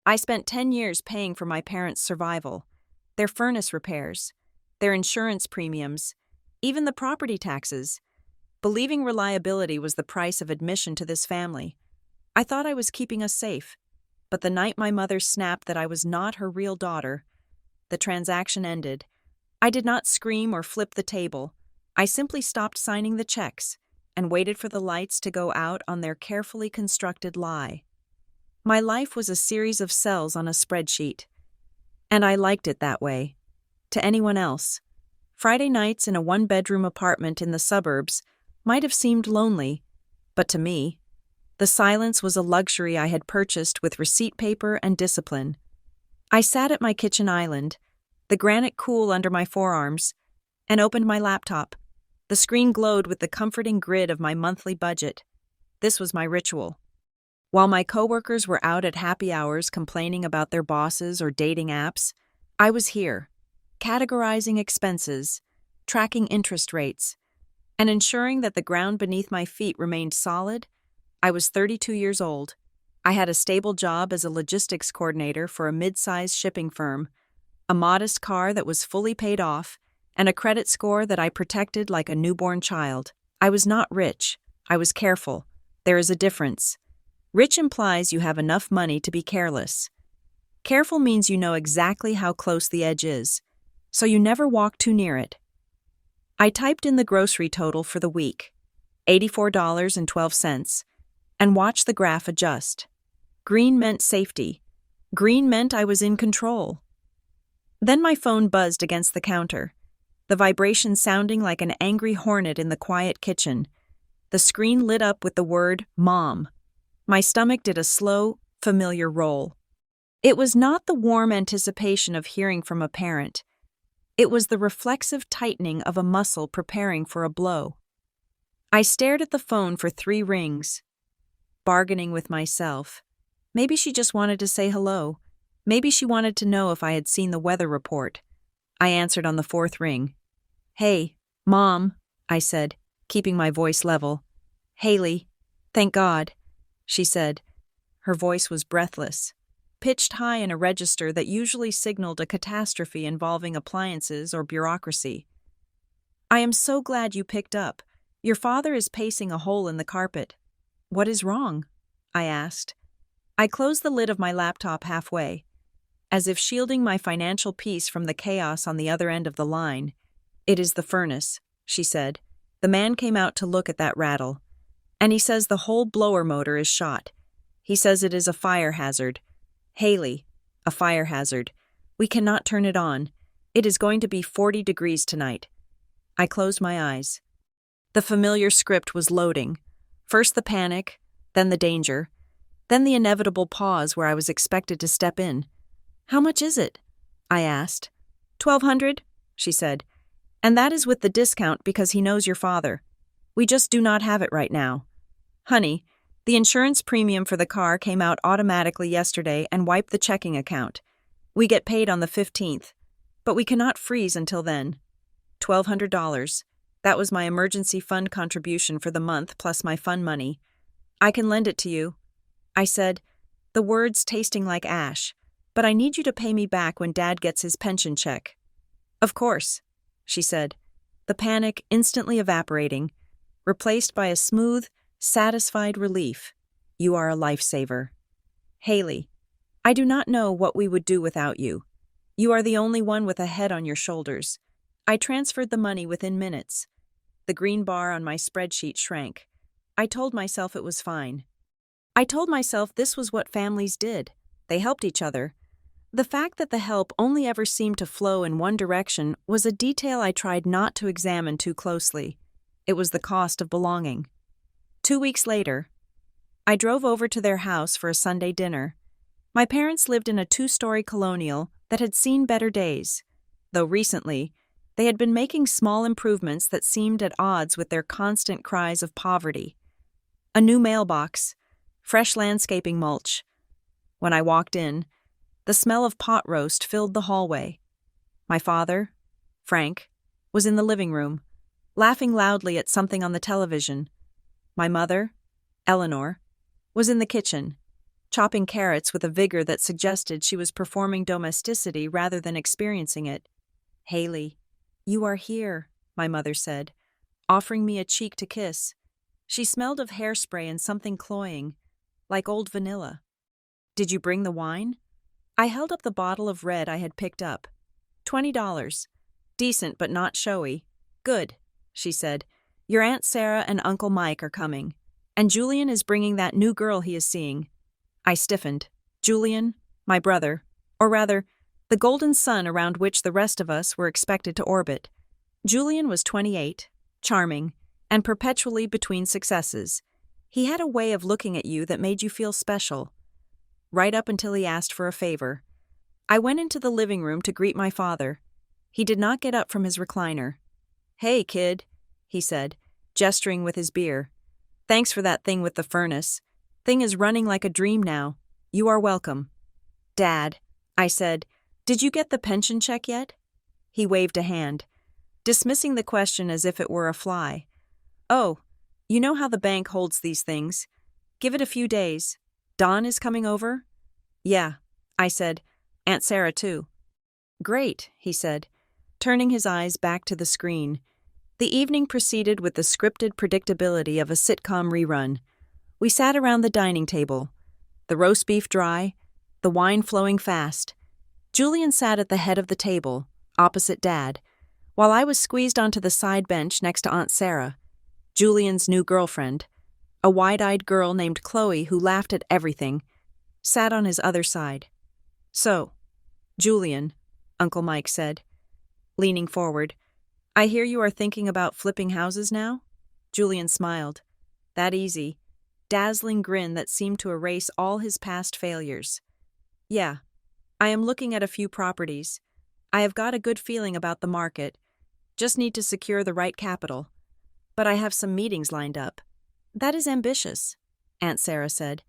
I spent 10 years paying for my parents' survival, their furnace repairs, their insurance premiums, even the property taxes. Believing reliability was the price of admission to this family. I thought I was keeping us safe, but the night my mother snapped that I was not her real daughter, the transaction ended. I did not scream or flip the table. I simply stopped signing the checks and waited for the lights to go out on their carefully constructed lie. My life was a series of cells on a spreadsheet, and I liked it that way. To anyone else, Friday nights in a one-bedroom apartment in the suburbs might have seemed lonely, but to me, the silence was a luxury I had purchased with receipt paper and discipline. I sat at my kitchen island, the granite cool under my forearms, and opened my laptop. The screen glowed with the comforting grid of my monthly budget. This was my ritual. While my coworkers were out at happy hours complaining about their bosses or dating apps, I was here, categorizing expenses, tracking interest rates, and ensuring that the ground beneath my feet remained solid. I was 32 years old. I had a stable job as a logistics coordinator for a mid-sized shipping firm, a modest car that was fully paid off, and a credit score that I protected like a newborn child. I was not rich. I was careful. There is a difference. Rich implies you have enough money to be careless. Careful means you know exactly how close the edge is, so you never walk too near it. I typed in the grocery total for the week, $84.12, and watched the graph adjust. Green meant safety. Green meant I was in control. Then my phone buzzed against the counter, the vibration sounding like an angry hornet in the quiet kitchen. The screen lit up with the word Mom. My stomach did a slow, familiar roll. It was not the warm anticipation of hearing from a parent. It was the reflexive tightening of a muscle preparing for a blow. I stared at the phone for 3 rings, bargaining with myself. Maybe she just wanted to say hello. Maybe she wanted to know if I had seen the weather report. I answered on the 4th ring. "Hey, Mom," I said, keeping my voice level. "Haley, thank God," she said. Her voice was breathless, pitched high in a register that usually signaled a catastrophe involving appliances or bureaucracy. "I am so glad you picked up. Your father is pacing a hole in the carpet." "What is wrong?" I asked. I closed the lid of my laptop halfway, as if shielding my financial peace from the chaos on the other end of the line. "It is the furnace," she said. "The man came out to look at that rattle, and he says the whole blower motor is shot. He says it is a fire hazard. Haley, a fire hazard. We cannot turn it on. It is going to be 40 degrees tonight." I closed my eyes. The familiar script was loading. First the panic, then the danger, then the inevitable pause where I was expected to step in. "How much is it?" I asked. $1,200, she said. "And that is with the discount because he knows your father. We just do not have it right now. Honey, the insurance premium for the car came out automatically yesterday and wiped the checking account. We get paid on the 15th, but we cannot freeze until then. $1,200. That was my emergency fund contribution for the month plus my fun money. I can lend it to you," I said, the words tasting like ash, "but I need you to pay me back when Dad gets his pension check." "Of course," she said, the panic instantly evaporating, replaced by a smooth, satisfied relief. "You are a lifesaver. Haley, I do not know what we would do without you. You are the only one with a head on your shoulders." I transferred the money within minutes. The green bar on my spreadsheet shrank. I told myself it was fine. I told myself this was what families did. They helped each other. The fact that the help only ever seemed to flow in one direction was a detail I tried not to examine too closely. It was the cost of belonging. 2 weeks later, I drove over to their house for a Sunday dinner. My parents lived in a 2-story colonial that had seen better days, though recently, they had been making small improvements that seemed at odds with their constant cries of poverty. A new mailbox, fresh landscaping mulch. When I walked in, the smell of pot roast filled the hallway. My father, Frank, was in the living room, laughing loudly at something on the television. My mother, Eleanor, was in the kitchen, chopping carrots with a vigor that suggested she was performing domesticity rather than experiencing it. "Haley, you are here," my mother said, offering me a cheek to kiss. She smelled of hairspray and something cloying, like old vanilla. "Did you bring the wine?" I held up the bottle of red I had picked up. $20. Decent but not showy. "Good," she said. "Your Aunt Sarah and Uncle Mike are coming. And Julian is bringing that new girl he is seeing." I stiffened. Julian, my brother, or rather, the golden sun around which the rest of us were expected to orbit. Julian was 28, charming, and perpetually between successes. He had a way of looking at you that made you feel special. Right up until he asked for a favor. I went into the living room to greet my father. He did not get up from his recliner. "Hey, kid," he said, gesturing with his beer. "Thanks for that thing with the furnace. Thing is running like a dream now. You are welcome." "Dad," I said, "did you get the pension check yet?" He waved a hand, dismissing the question as if it were a fly. "Oh, you know how the bank holds these things. Give it a few days. Dawn is coming over?" "Yeah," I said. "Aunt Sarah, too." "Great," he said, turning his eyes back to the screen. The evening proceeded with the scripted predictability of a sitcom rerun. We sat around the dining table, the roast beef dry, the wine flowing fast. Julian sat at the head of the table, opposite Dad, while I was squeezed onto the side bench next to Aunt Sarah, Julian's new girlfriend, a wide-eyed girl named Chloe who laughed at everything, sat on his other side. "So, Julian," Uncle Mike said, leaning forward, "I hear you are thinking about flipping houses now?" Julian smiled. That easy, dazzling grin that seemed to erase all his past failures. "Yeah, I am looking at a few properties. I have got a good feeling about the market. Just need to secure the right capital. But I have some meetings lined up." "That is ambitious," Aunt Sarah said,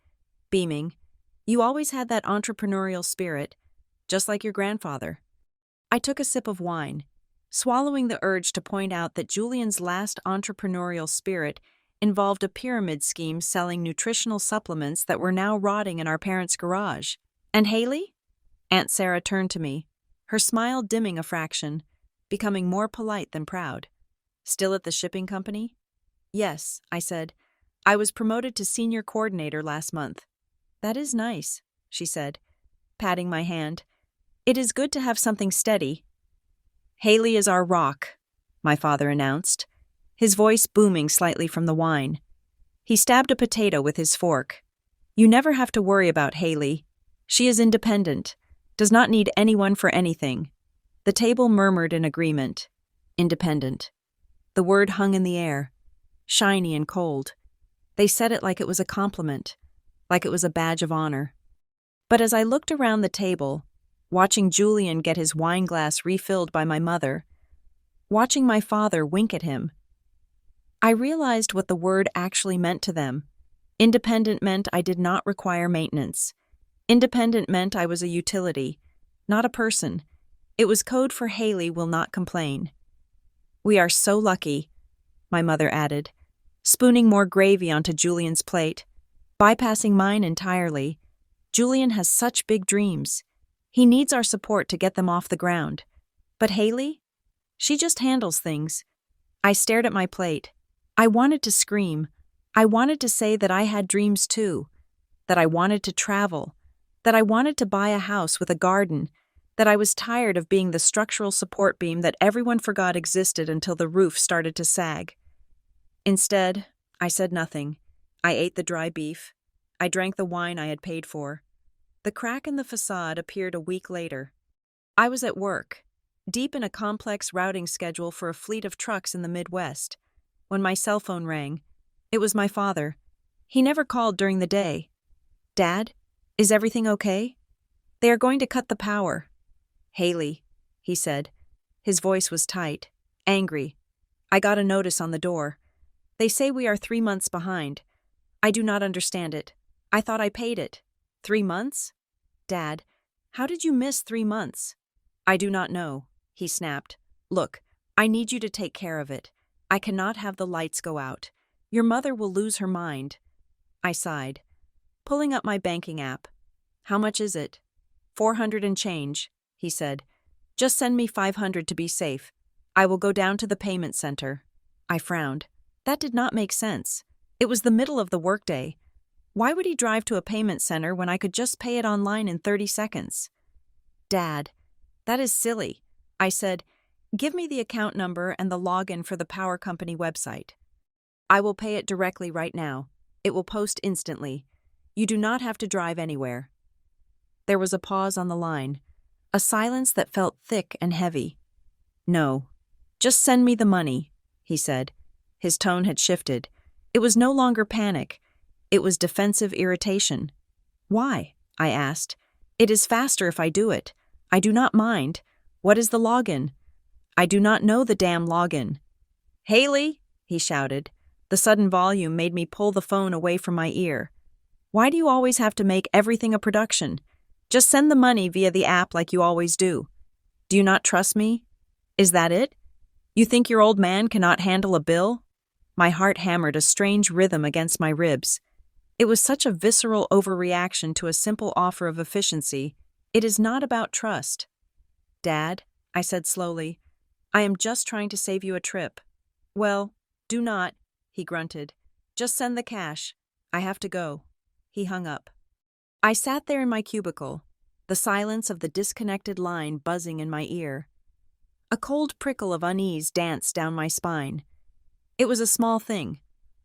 beaming. "You always had that entrepreneurial spirit, just like your grandfather." I took a sip of wine, swallowing the urge to point out that Julian's last entrepreneurial spirit involved a pyramid scheme selling nutritional supplements that were now rotting in our parents' garage. "And Haley?" Aunt Sarah turned to me, her smile dimming a fraction, becoming more polite than proud. "Still at the shipping company?" "Yes," I said. "I was promoted to senior coordinator last month." "That is nice," she said, patting my hand. "It is good to have something steady." "Haley is our rock," my father announced, his voice booming slightly from the wine. He stabbed a potato with his fork. "You never have to worry about Haley. She is independent, does not need anyone for anything." The table murmured in agreement. Independent. The word hung in the air, shiny and cold. They said it like it was a compliment, like it was a badge of honor. But as I looked around the table, watching Julian get his wine glass refilled by my mother, watching my father wink at him, I realized what the word actually meant to them. Independent meant I did not require maintenance. Independent meant I was a utility, not a person. It was code for Haley will not complain. "We are so lucky," my mother added, spooning more gravy onto Julian's plate, bypassing mine entirely. "Julian has such big dreams. He needs our support to get them off the ground. But Haley? She just handles things." I stared at my plate. I wanted to scream. I wanted to say that I had dreams too, that I wanted to travel, that I wanted to buy a house with a garden, that I was tired of being the structural support beam that everyone forgot existed until the roof started to sag. Instead, I said nothing. I ate the dry beef. I drank the wine I had paid for. The crack in the facade appeared a week later. I was at work, deep in a complex routing schedule for a fleet of trucks in the Midwest, when my cell phone rang. It was my father. He never called during the day. "Dad, is everything okay? They are going to cut the power." "Haley," he said. His voice was tight, angry. "I got a notice on the door. They say we are 3 months behind. I do not understand it. I thought I paid it. 3 months? Dad, how did you miss 3 months?" "I do not know," he snapped. "Look, I need you to take care of it. I cannot have the lights go out. Your mother will lose her mind." I sighed. pulling up my banking app. How much is it? 400 and change, he said. Just send me 500 to be safe. I will go down to the payment center. I frowned. That did not make sense. It was the middle of the workday. Why would he drive to a payment center when I could just pay it online in 30 seconds? Dad, that is silly. I said, give me the account number and the login for the power company website. I will pay it directly right now. It will post instantly. You do not have to drive anywhere. There was a pause on the line, a silence that felt thick and heavy. No, just send me the money, he said. His tone had shifted. It was no longer panic. It was defensive irritation. Why? I asked. It is faster if I do it. I do not mind. What is the login? I do not know the damn login. Haley, he shouted. The sudden volume made me pull the phone away from my ear. Why do you always have to make everything a production? Just send the money via the app like you always do. Do you not trust me? Is that it? You think your old man cannot handle a bill? My heart hammered a strange rhythm against my ribs. It was such a visceral overreaction to a simple offer of efficiency. It is not about trust. Dad, I said slowly, I am just trying to save you a trip. Well, do not, he grunted. Just send the cash. I have to go. He hung up. I sat there in my cubicle, the silence of the disconnected line buzzing in my ear. A cold prickle of unease danced down my spine. It was a small thing,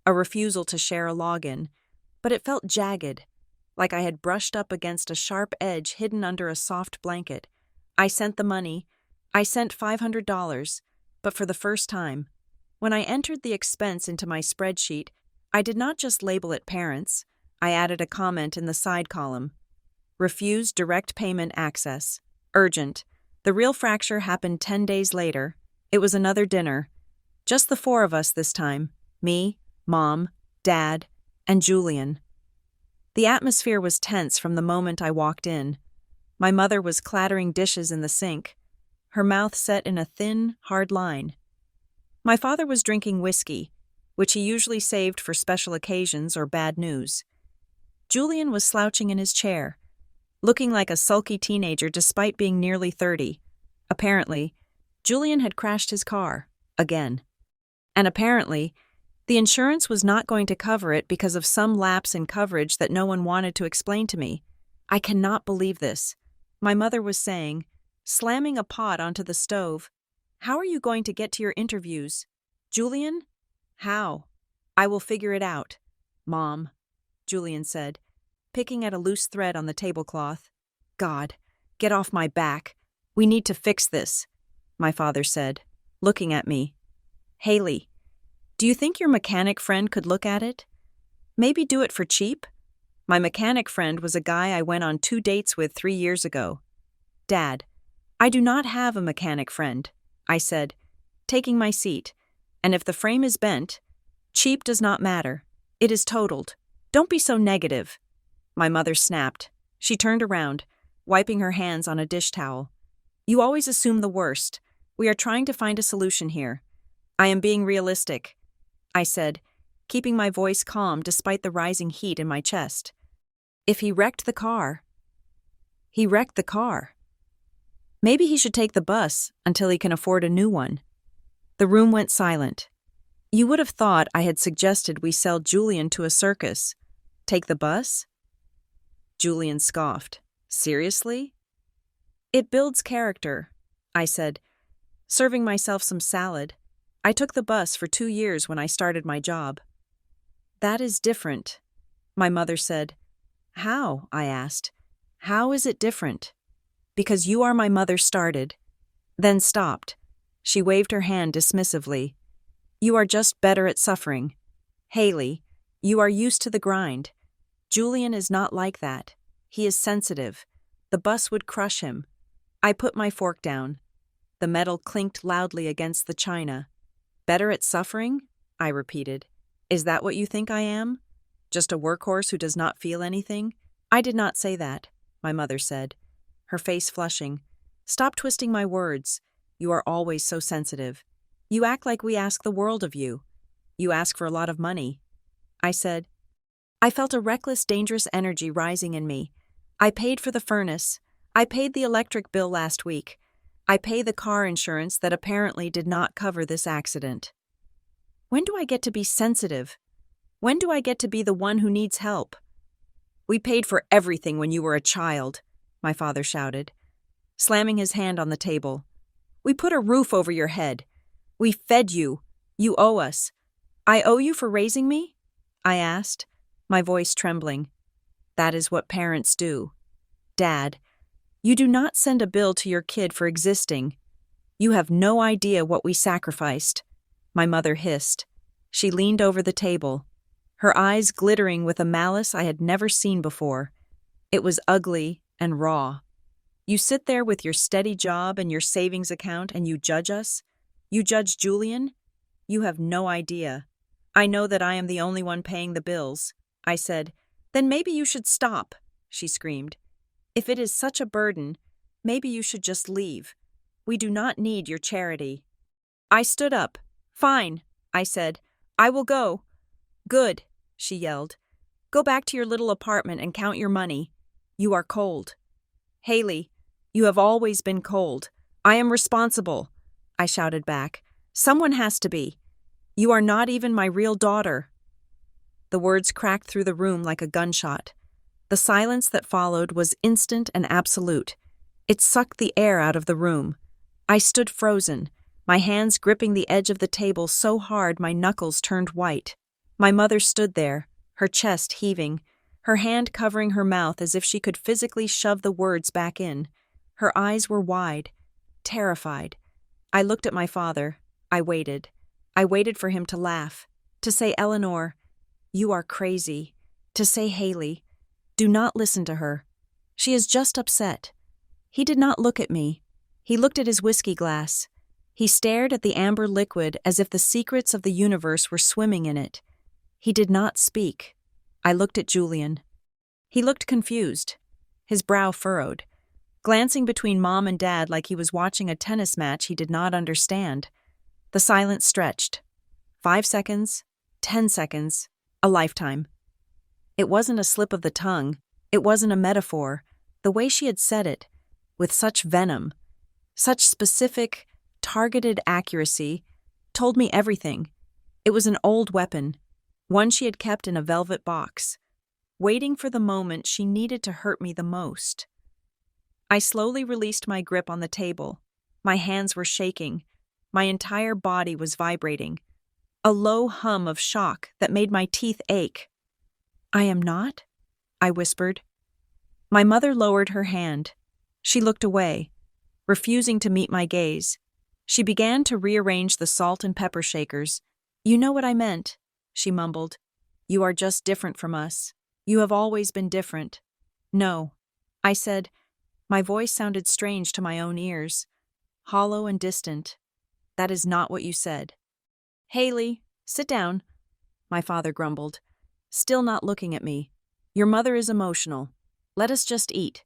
a refusal to share a login, but it felt jagged, like I had brushed up against a sharp edge hidden under a soft blanket. I sent the money. I sent $500, but for the first time. When I entered the expense into my spreadsheet, I did not just label it parents. I added a comment in the side column. Refuse direct payment access. Urgent. The real fracture happened 10 days later. It was another dinner. Just the four of us this time. Me, Mom, Dad, and Julian. The atmosphere was tense from the moment I walked in. My mother was clattering dishes in the sink, her mouth set in a thin, hard line. My father was drinking whiskey, which he usually saved for special occasions or bad news. Julian was slouching in his chair, looking like a sulky teenager despite being nearly 30. Apparently, Julian had crashed his car, again. And apparently, the insurance was not going to cover it because of some lapse in coverage that no one wanted to explain to me. I cannot believe this. My mother was saying, slamming a pot onto the stove. How are you going to get to your interviews? Julian? How? I will figure it out. Mom, Julian said, picking at a loose thread on the tablecloth. God, get off my back. We need to fix this, my father said, looking at me. Haley, do you think your mechanic friend could look at it? Maybe do it for cheap? My mechanic friend was a guy I went on 2 dates with 3 years ago. Dad, I do not have a mechanic friend, I said, taking my seat. And if the frame is bent, cheap does not matter. It is totaled. Don't be so negative. My mother snapped. She turned around, wiping her hands on a dish towel. You always assume the worst. We are trying to find a solution here. I am being realistic, I said, keeping my voice calm despite the rising heat in my chest. If he wrecked the car. He wrecked the car. Maybe he should take the bus until he can afford a new one. The room went silent. You would have thought I had suggested we sell Julian to a circus. Take the bus? Julian scoffed. Seriously? It builds character, I said, serving myself some salad. I took the bus for 2 years when I started my job. That is different, my mother said. How? I asked. How is it different? Because you are my mother started, then stopped. She waved her hand dismissively. You are just better at suffering. Haley, you are used to the grind. Julian is not like that. He is sensitive. The bus would crush him. I put my fork down. The metal clinked loudly against the china. Better at suffering? I repeated. Is that what you think I am? Just a workhorse who does not feel anything? I did not say that, my mother said, her face flushing. Stop twisting my words. You are always so sensitive. You act like we ask the world of you. You ask for a lot of money. I said, I felt a reckless, dangerous energy rising in me. I paid for the furnace. I paid the electric bill last week. I pay the car insurance that apparently did not cover this accident. When do I get to be sensitive? When do I get to be the one who needs help? We paid for everything when you were a child, my father shouted, slamming his hand on the table. We put a roof over your head. We fed you. You owe us. I owe you for raising me? I asked, my voice trembling. That is what parents do. Dad, you do not send a bill to your kid for existing. You have no idea what we sacrificed, my mother hissed. She leaned over the table, her eyes glittering with a malice I had never seen before. It was ugly and raw. You sit there with your steady job and your savings account and you judge us? You judge Julian? You have no idea. I know that I am the only one paying the bills. I said, Then maybe you should stop, she screamed. If it is such a burden, maybe you should just leave. We do not need your charity. I stood up. Fine, I said. I will go. Good, she yelled. Go back to your little apartment and count your money. You are cold. Haley, you have always been cold. I am responsible, I shouted back. Someone has to be. You are not even my real daughter. The words cracked through the room like a gunshot. The silence that followed was instant and absolute. It sucked the air out of the room. I stood frozen, my hands gripping the edge of the table so hard my knuckles turned white. My mother stood there, her chest heaving, her hand covering her mouth as if she could physically shove the words back in. Her eyes were wide, terrified. I looked at my father. I waited. I waited for him to laugh, to say, Eleanor, you are crazy, to say, Haley, do not listen to her. She is just upset. He did not look at me. He looked at his whiskey glass. He stared at the amber liquid as if the secrets of the universe were swimming in it. He did not speak. I looked at Julian. He looked confused, his brow furrowed, glancing between Mom and Dad like he was watching a tennis match he did not understand. The silence stretched. 5 seconds, 10 seconds, a lifetime. It wasn't a slip of the tongue. It wasn't a metaphor. The way she had said it, with such venom, such specific, targeted accuracy, told me everything. It was an old weapon, one she had kept in a velvet box, waiting for the moment she needed to hurt me the most. I slowly released my grip on the table. My hands were shaking. My entire body was vibrating. A low hum of shock that made my teeth ache. I am not? I whispered. My mother lowered her hand. She looked away, refusing to meet my gaze. She began to rearrange the salt and pepper shakers. You know what I meant, she mumbled. You are just different from us. You have always been different. No, I said. My voice sounded strange to my own ears, hollow and distant. That is not what you said. Haley, sit down, my father grumbled, still not looking at me. Your mother is emotional. Let us just eat.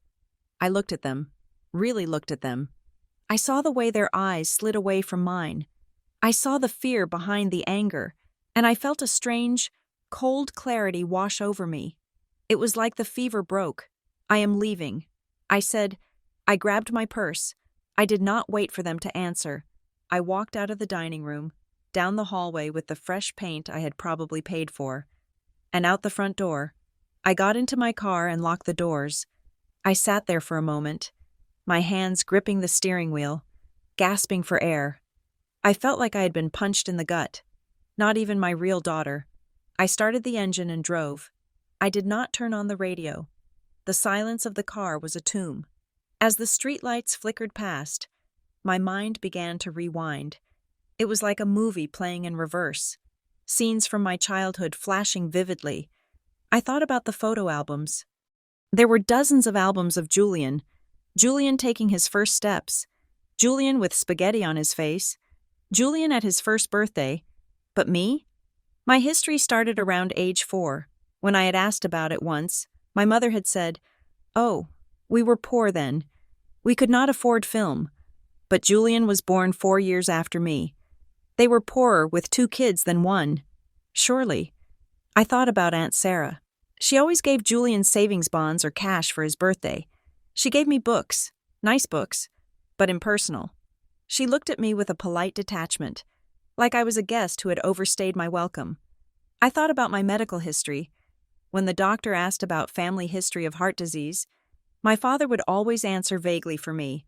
I looked at them, really looked at them. I saw the way their eyes slid away from mine. I saw the fear behind the anger, and I felt a strange, cold clarity wash over me. It was like the fever broke. I am leaving, I said. I grabbed my purse. I did not wait for them to answer. I walked out of the dining room, down the hallway with the fresh paint I had probably paid for, and out the front door. I got into my car and locked the doors. I sat there for a moment, my hands gripping the steering wheel, gasping for air. I felt like I had been punched in the gut. Not even my real daughter. I started the engine and drove. I did not turn on the radio. The silence of the car was a tomb. As the streetlights flickered past, my mind began to rewind. It was like a movie playing in reverse, scenes from my childhood flashing vividly. I thought about the photo albums. There were dozens of albums of Julian taking his first steps, Julian with spaghetti on his face, Julian at his first birthday. But me? My history started around age 4. When I had asked about it once, my mother had said, "Oh, we were poor then. We could not afford film." But Julian was born 4 years after me. They were poorer with 2 kids than 1. Surely. I thought about Aunt Sarah. She always gave Julian savings bonds or cash for his birthday. She gave me books, nice books, but impersonal. She looked at me with a polite detachment, like I was a guest who had overstayed my welcome. I thought about my medical history. When the doctor asked about family history of heart disease, my father would always answer vaguely for me.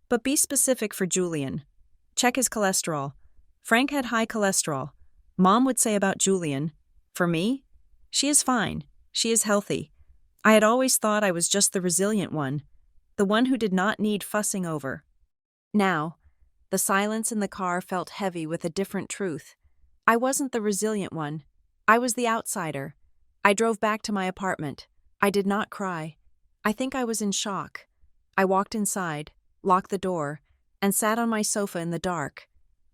But be specific for Julian. Check his cholesterol. Frank had high cholesterol. Mom would say about Julian, for me, she is fine. She is healthy. I had always thought I was just the resilient one, the one who did not need fussing over. Now, the silence in the car felt heavy with a different truth. I wasn't the resilient one. I was the outsider. I drove back to my apartment. I did not cry. I think I was in shock. I walked inside, locked the door, and sat on my sofa in the dark.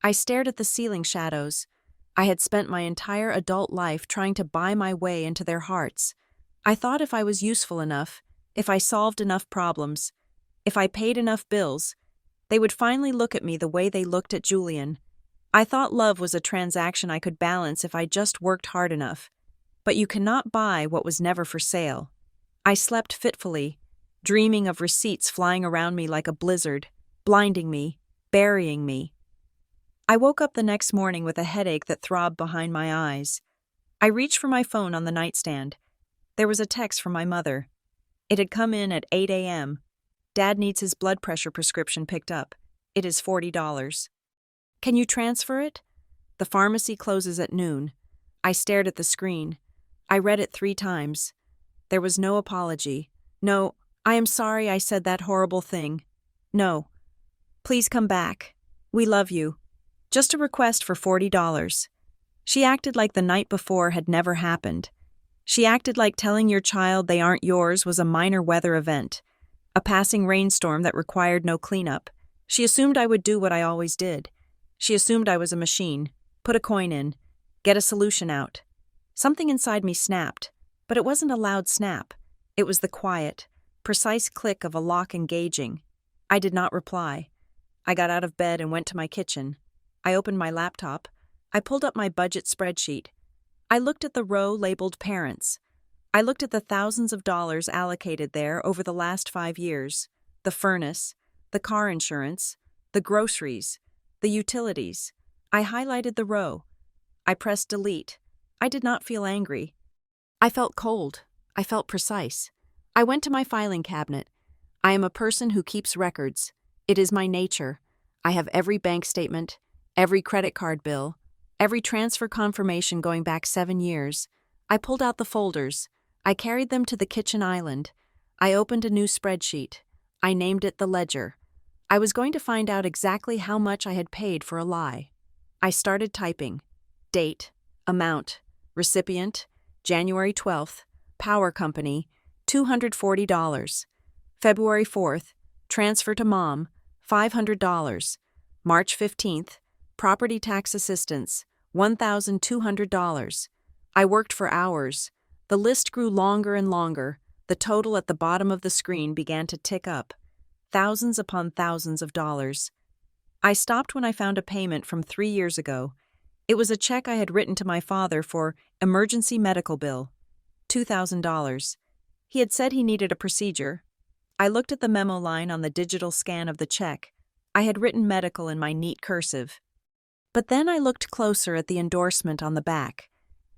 I stared at the ceiling shadows. I had spent my entire adult life trying to buy my way into their hearts. I thought if I was useful enough, if I solved enough problems, if I paid enough bills, they would finally look at me the way they looked at Julian. I thought love was a transaction I could balance if I just worked hard enough. But you cannot buy what was never for sale. I slept fitfully, dreaming of receipts flying around me like a blizzard, blinding me, burying me. I woke up the next morning with a headache that throbbed behind my eyes. I reached for my phone on the nightstand. There was a text from my mother. It had come in at 8 a.m. Dad needs his blood pressure prescription picked up. It is $40. Can you transfer it? The pharmacy closes at noon. I stared at the screen. I read it 3 times. There was no apology. No, I am sorry I said that horrible thing. No. Please come back. We love you. Just a request for $40. She acted like the night before had never happened. She acted like telling your child they aren't yours was a minor weather event, a passing rainstorm that required no cleanup. She assumed I would do what I always did. She assumed I was a machine, put a coin in, get a solution out. Something inside me snapped, but it wasn't a loud snap. It was the quiet, precise click of a lock engaging. I did not reply. I got out of bed and went to my kitchen. I opened my laptop. I pulled up my budget spreadsheet. I looked at the row labeled Parents. I looked at the thousands of dollars allocated there over the last 5 years. The furnace, the car insurance, the groceries, the utilities. I highlighted the row. I pressed delete. I did not feel angry. I felt cold. I felt precise. I went to my filing cabinet. I am a person who keeps records. It is my nature. I have every bank statement, every credit card bill, every transfer confirmation going back 7 years. I pulled out the folders. I carried them to the kitchen island. I opened a new spreadsheet. I named it the ledger. I was going to find out exactly how much I had paid for a lie. I started typing. Date, amount, recipient, January 12th, power company, $240. February 4th, transfer to mom, $500. March 15th, property tax assistance, $1,200. I worked for hours. The list grew longer and longer. The total at the bottom of the screen began to tick up. Thousands upon thousands of dollars. I stopped when I found a payment from 3 years ago. It was a check I had written to my father for emergency medical bill, $2,000. He had said he needed a procedure. I looked at the memo line on the digital scan of the check. I had written medical in my neat cursive. But then I looked closer at the endorsement on the back.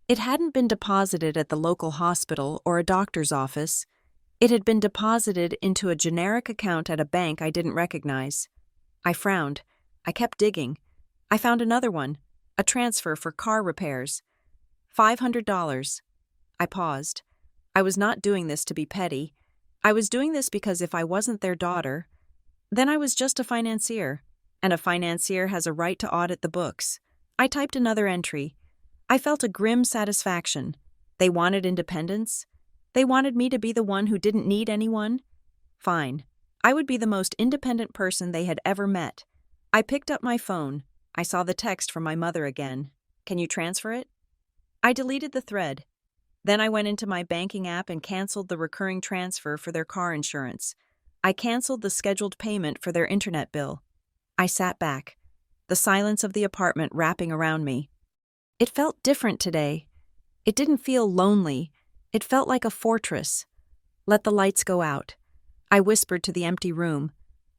It hadn't been deposited at the local hospital or a doctor's office. It had been deposited into a generic account at a bank I didn't recognize. I frowned. I kept digging. I found another one, a transfer for car repairs. $500. I paused. I was not doing this to be petty. I was doing this because if I wasn't their daughter, then I was just a financier, and a financier has a right to audit the books. I typed another entry. I felt a grim satisfaction. They wanted independence. They wanted me to be the one who didn't need anyone. Fine. I would be the most independent person they had ever met. I picked up my phone. I saw the text from my mother again. Can you transfer it? I deleted the thread. Then I went into my banking app and canceled the recurring transfer for their car insurance. I canceled the scheduled payment for their internet bill. I sat back, the silence of the apartment wrapping around me. It felt different today. It didn't feel lonely. It felt like a fortress. Let the lights go out. I whispered to the empty room.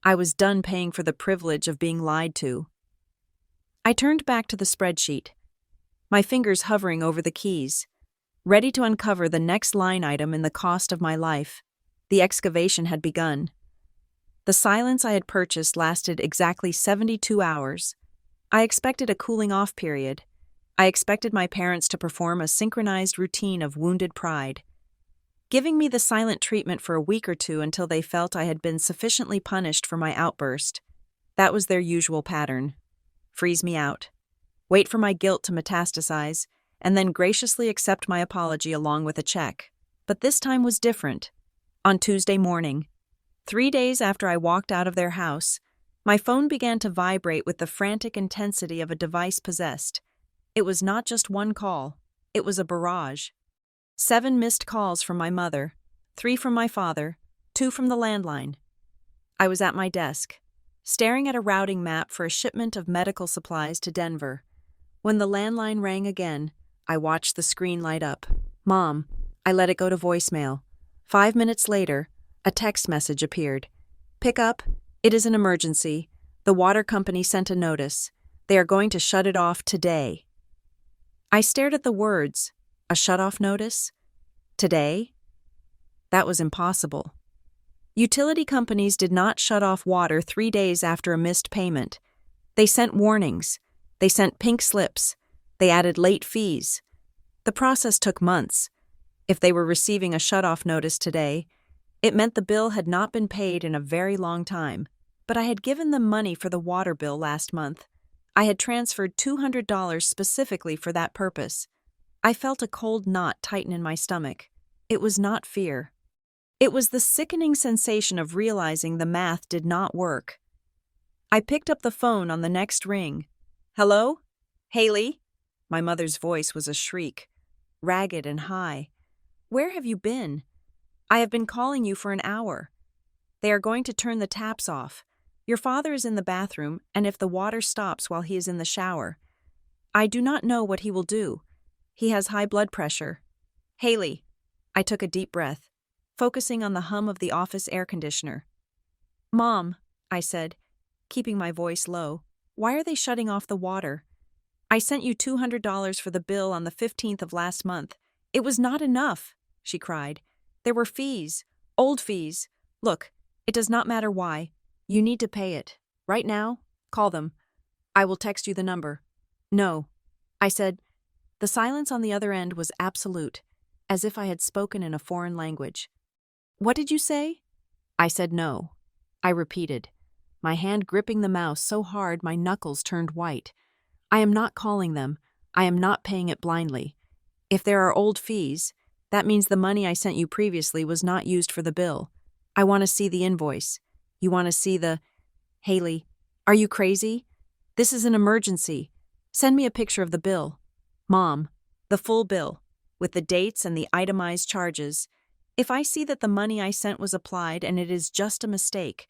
I was done paying for the privilege of being lied to. I turned back to the spreadsheet, my fingers hovering over the keys, ready to uncover the next line item in the cost of my life. The excavation had begun. The silence I had purchased lasted exactly 72 hours. I expected a cooling-off period. I expected my parents to perform a synchronized routine of wounded pride, giving me the silent treatment for a week or two until they felt I had been sufficiently punished for my outburst. That was their usual pattern. Freeze me out, wait for my guilt to metastasize, and then graciously accept my apology along with a check. But this time was different. On Tuesday morning, 3 days after I walked out of their house, my phone began to vibrate with the frantic intensity of a device possessed. It was not just one call, it was a barrage. 7 missed calls from my mother, 3 from my father, 2 from the landline. I was at my desk, staring at a routing map for a shipment of medical supplies to Denver. When the landline rang again, I watched the screen light up. Mom, I let it go to voicemail. 5 minutes later, a text message appeared. Pick up. It is an emergency. The water company sent a notice. They are going to shut it off today. I stared at the words. A shut-off notice? Today? That was impossible. Utility companies did not shut off water 3 days after a missed payment. They sent warnings. They sent pink slips. They added late fees. The process took months. If they were receiving a shut-off notice today, it meant the bill had not been paid in a very long time. But I had given them money for the water bill last month. I had transferred $200 specifically for that purpose. I felt a cold knot tighten in my stomach. It was not fear. It was the sickening sensation of realizing the math did not work. I picked up the phone on the next ring. Hello? Haley? My mother's voice was a shriek, ragged and high. Where have you been? I have been calling you for an hour. They are going to turn the taps off. Your father is in the bathroom, and if the water stops while he is in the shower, I do not know what he will do. He has high blood pressure. Haley. I took a deep breath, focusing on the hum of the office air conditioner. Mom, I said, keeping my voice low, why are they shutting off the water? I sent you $200 for the bill on the 15th of last month. It was not enough, she cried. There were fees, old fees. Look, it does not matter why. You need to pay it. Right now, call them. I will text you the number. No, I said. The silence on the other end was absolute, as if I had spoken in a foreign language. What did you say? I said no. I repeated, my hand gripping the mouse so hard my knuckles turned white. I am not calling them. I am not paying it blindly. If there are old fees, that means the money I sent you previously was not used for the bill. I want to see the invoice. You want to see the... Haley, are you crazy? This is an emergency. Send me a picture of the bill. Mom, the full bill, with the dates and the itemized charges. If I see that the money I sent was applied and it is just a mistake,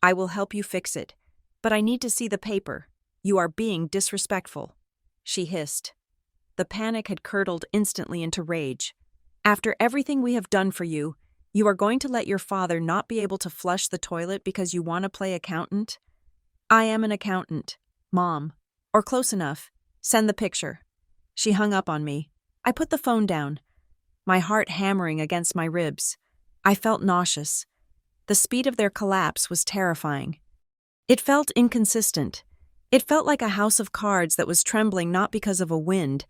I will help you fix it. But I need to see the paper. You are being disrespectful, she hissed. The panic had curdled instantly into rage. After everything we have done for you, you are going to let your father not be able to flush the toilet because you want to play accountant? I am an accountant, Mom. Or close enough. Send the picture. She hung up on me. I put the phone down, my heart hammering against my ribs. I felt nauseous. The speed of their collapse was terrifying. It felt inconsistent. It felt like a house of cards that was trembling not because of a wind,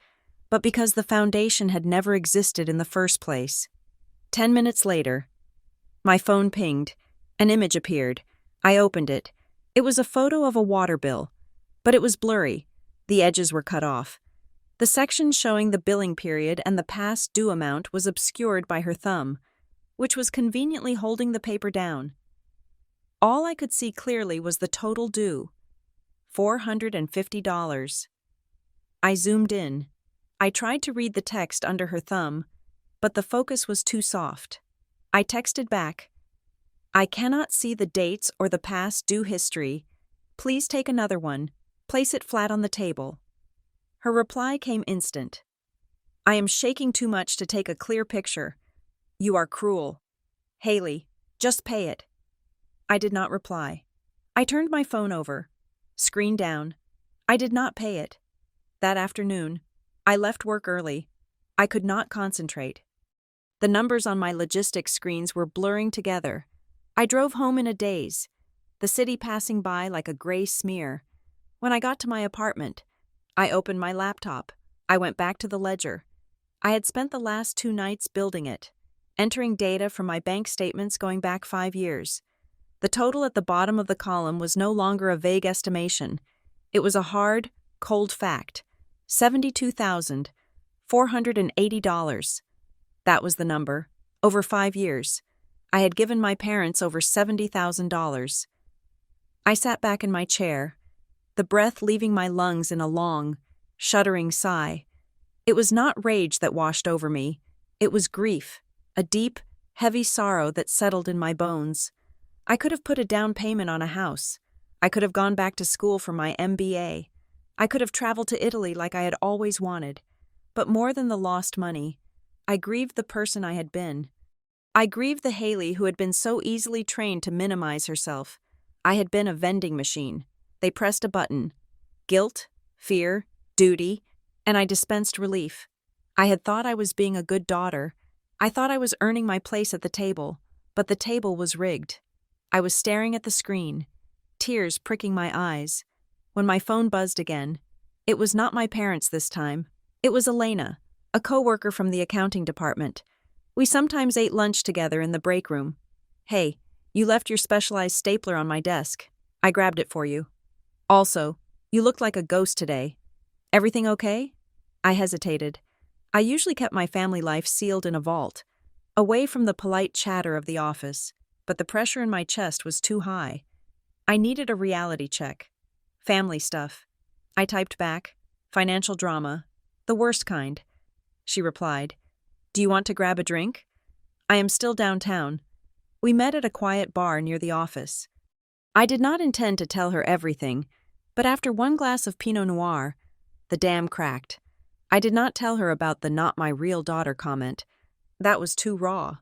but because the foundation had never existed in the first place. 10 minutes later, my phone pinged. An image appeared. I opened it. It was a photo of a water bill, but it was blurry. The edges were cut off. The section showing the billing period and the past due amount was obscured by her thumb, which was conveniently holding the paper down. All I could see clearly was the total due, $450. I zoomed in. I tried to read the text under her thumb, but the focus was too soft. I texted back, I cannot see the dates or the past due history. Please take another one. Place it flat on the table. Her reply came instant. I am shaking too much to take a clear picture. You are cruel. Haley, just pay it. I did not reply. I turned my phone over. Screen down. I did not pay it. That afternoon, I left work early. I could not concentrate. The numbers on my logistics screens were blurring together. I drove home in a daze, the city passing by like a gray smear. When I got to my apartment, I opened my laptop. I went back to the ledger. I had spent the last 2 nights building it, entering data from my bank statements going back 5 years. The total at the bottom of the column was no longer a vague estimation. It was a hard, cold fact. $72,480. That was the number. Over 5 years. I had given my parents over $70,000. I sat back in my chair, the breath leaving my lungs in a long, shuddering sigh. It was not rage that washed over me. It was grief, a deep, heavy sorrow that settled in my bones. I could have put a down payment on a house. I could have gone back to school for my MBA. I could have traveled to Italy like I had always wanted. But more than the lost money, I grieved the person I had been. I grieved the Haley who had been so easily trained to minimize herself. I had been a vending machine. They pressed a button. Guilt, fear, duty, and I dispensed relief. I had thought I was being a good daughter. I thought I was earning my place at the table, but the table was rigged. I was staring at the screen, tears pricking my eyes. When my phone buzzed again, it was not my parents this time. It was Elena, a coworker from the accounting department. We sometimes ate lunch together in the break room. Hey, you left your specialized stapler on my desk. I grabbed it for you. Also, you looked like a ghost today. Everything okay? I hesitated. I usually kept my family life sealed in a vault, away from the polite chatter of the office, but the pressure in my chest was too high. I needed a reality check. Family stuff. I typed back, financial drama, the worst kind. She replied, Do you want to grab a drink? I am still downtown. We met at a quiet bar near the office. I did not intend to tell her everything, but after 1 glass of Pinot Noir, the dam cracked. I did not tell her about the not my real daughter comment. That was too raw,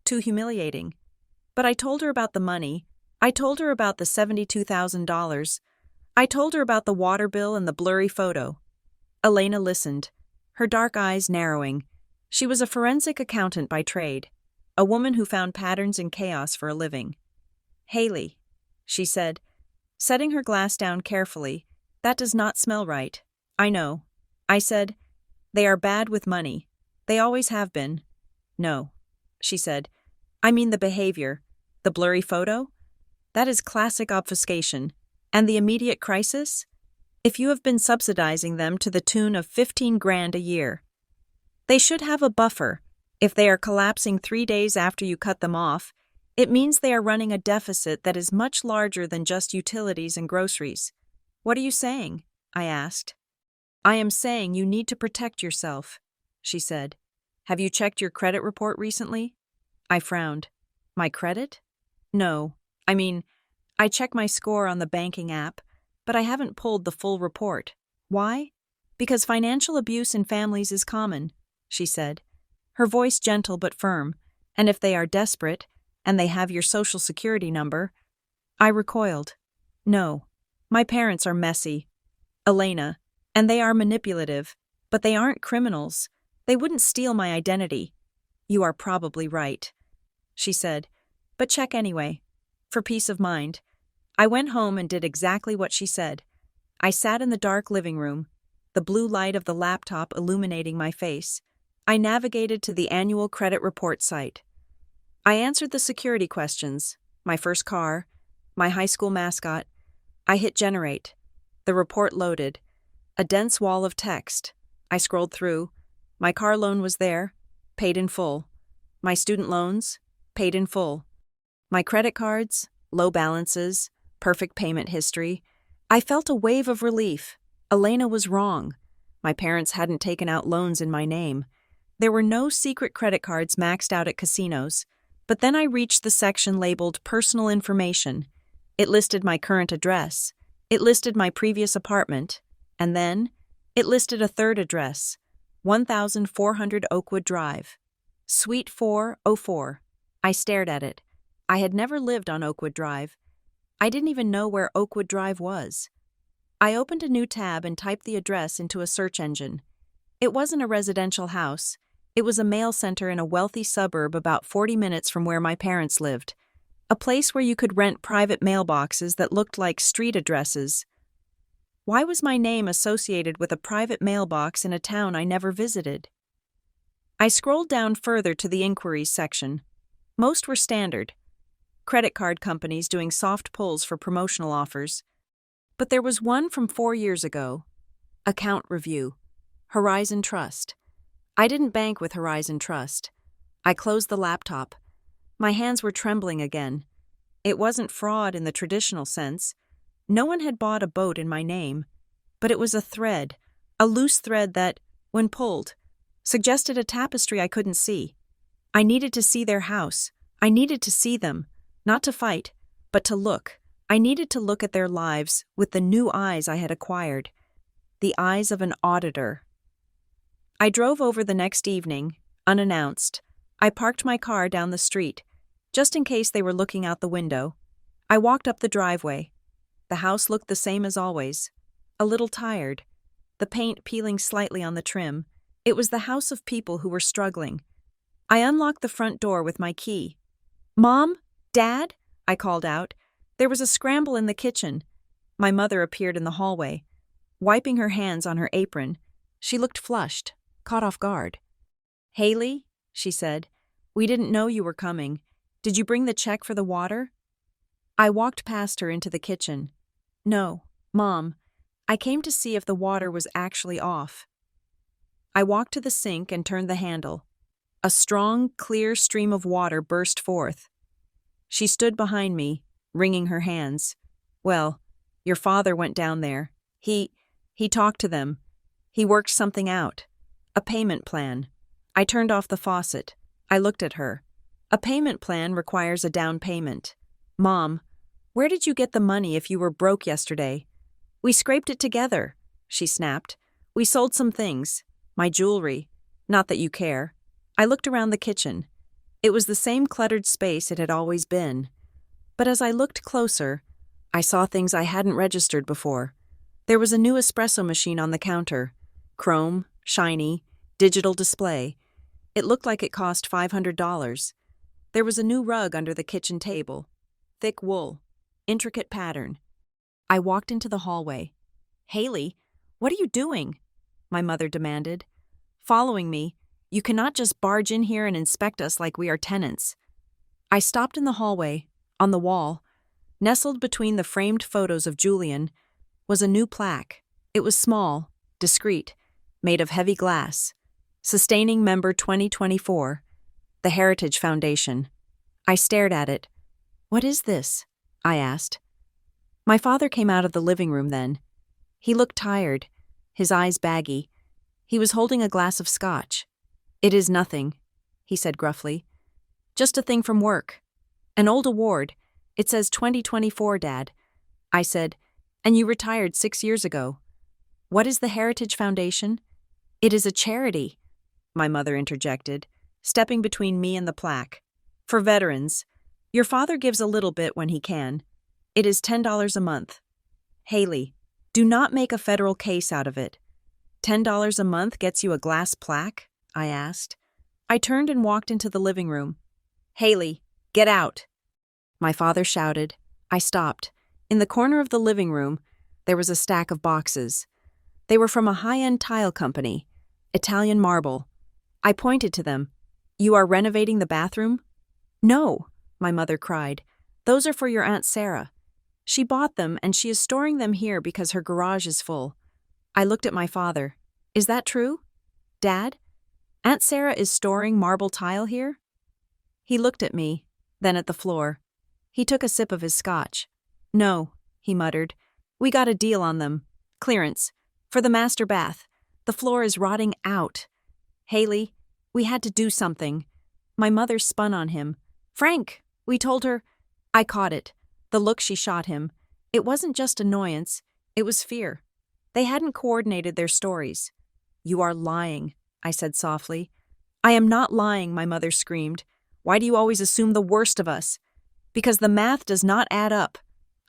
too humiliating. But I told her about the money. I told her about the $72,000. I told her about the water bill and the blurry photo. Elena listened, her dark eyes narrowing. She was a forensic accountant by trade, a woman who found patterns in chaos for a living. Haley, she said, setting her glass down carefully, that does not smell right. I know. I said, They are bad with money. They always have been. No, she said. I mean the behavior. The blurry photo? That is classic obfuscation. And the immediate crisis? If you have been subsidizing them to the tune of 15 grand a year. They should have a buffer. If they are collapsing 3 days after you cut them off, it means they are running a deficit that is much larger than just utilities and groceries. What are you saying? I asked. I am saying you need to protect yourself, she said. Have you checked your credit report recently? I frowned. My credit? No. I mean, I check my score on the banking app, but I haven't pulled the full report. Why? Because financial abuse in families is common, she said, her voice gentle but firm, and if they are desperate, and they have your social security number. I recoiled. No, my parents are messy. Elena, and they are manipulative, but they aren't criminals. They wouldn't steal my identity. You are probably right, she said, but check anyway. For peace of mind. I went home and did exactly what she said. I sat in the dark living room, the blue light of the laptop illuminating my face. I navigated to the annual credit report site. I answered the security questions, my first car, my high school mascot. I hit generate. The report loaded. A dense wall of text. I scrolled through. My car loan was there, paid in full. My student loans, paid in full. My credit cards, low balances, perfect payment history. I felt a wave of relief. Elena was wrong. My parents hadn't taken out loans in my name. There were no secret credit cards maxed out at casinos. But then I reached the section labeled Personal Information. It listed my current address. It listed my previous apartment. And then, it listed a third address. 1400 Oakwood Drive. Suite 404. I stared at it. I had never lived on Oakwood Drive. I didn't even know where Oakwood Drive was. I opened a new tab and typed the address into a search engine. It wasn't a residential house. It was a mail center in a wealthy suburb about 40 minutes from where my parents lived. A place where you could rent private mailboxes that looked like street addresses. Why was my name associated with a private mailbox in a town I never visited? I scrolled down further to the inquiries section. Most were standard. Credit card companies doing soft pulls for promotional offers. But there was one from 4 years ago. Account review. Horizon Trust. I didn't bank with Horizon Trust. I closed the laptop. My hands were trembling again. It wasn't fraud in the traditional sense. No one had bought a boat in my name. But it was a thread, a loose thread that, when pulled, suggested a tapestry I couldn't see. I needed to see their house. I needed to see them. Not to fight, but to look. I needed to look at their lives with the new eyes I had acquired. The eyes of an auditor. I drove over the next evening, unannounced. I parked my car down the street, just in case they were looking out the window. I walked up the driveway. The house looked the same as always. A little tired. The paint peeling slightly on the trim. It was the house of people who were struggling. I unlocked the front door with my key. "Mom? Dad?" I called out. There was a scramble in the kitchen. My mother appeared in the hallway, wiping her hands on her apron. She looked flushed, caught off guard. "Haley," she said, "we didn't know you were coming. Did you bring the check for the water?" I walked past her into the kitchen. "No, Mom. I came to see if the water was actually off." I walked to the sink and turned the handle. A strong, clear stream of water burst forth. She stood behind me, wringing her hands. "Well, your father went down there. He talked to them. He worked something out. A payment plan." I turned off the faucet. I looked at her. "A payment plan requires a down payment. Mom, where did you get the money if you were broke yesterday?" "We scraped it together," she snapped. "We sold some things. My jewelry. Not that you care." I looked around the kitchen. It was the same cluttered space it had always been. But as I looked closer, I saw things I hadn't registered before. There was a new espresso machine on the counter. Chrome, shiny, digital display. It looked like it cost $500. There was a new rug under the kitchen table. Thick wool. Intricate pattern. I walked into the hallway. "Haley, what are you doing?" my mother demanded. "Following me. You cannot just barge in here and inspect us like we are tenants." I stopped in the hallway. On the wall, nestled between the framed photos of Julian, was a new plaque. It was small, discreet, made of heavy glass. Sustaining Member 2024, the Heritage Foundation. I stared at it. "What is this?" I asked. My father came out of the living room then. He looked tired, his eyes baggy. He was holding a glass of scotch. "It is nothing," he said gruffly. "Just a thing from work. An old award. It says 2024, Dad." I said, "And you retired 6 years ago." "What is the Heritage Foundation?" "It is a charity," my mother interjected, stepping between me and the plaque. "For veterans. Your father gives a little bit when he can. It is $10 a month." "Haley, do not make a federal case out of it. $10 a month gets you a glass plaque?" I asked. I turned and walked into the living room. "Haley, get out!" my father shouted. I stopped. In the corner of the living room, there was a stack of boxes. They were from a high-end tile company, Italian marble. I pointed to them. "You are renovating the bathroom?" "No," my mother cried. "Those are for your Aunt Sarah. She bought them and she is storing them here because her garage is full." I looked at my father. "Is that true? Dad? Aunt Sarah is storing marble tile here?" He looked at me, then at the floor. He took a sip of his scotch. "No," he muttered. "We got a deal on them. Clearance. For the master bath. The floor is rotting out. Haley, we had to do something." My mother spun on him. "Frank, we told her—" I caught it. The look she shot him. It wasn't just annoyance. It was fear. They hadn't coordinated their stories. "You are lying," I said softly. I am not lying, my mother screamed. Why do you always assume the worst of us? Because the math does not add up,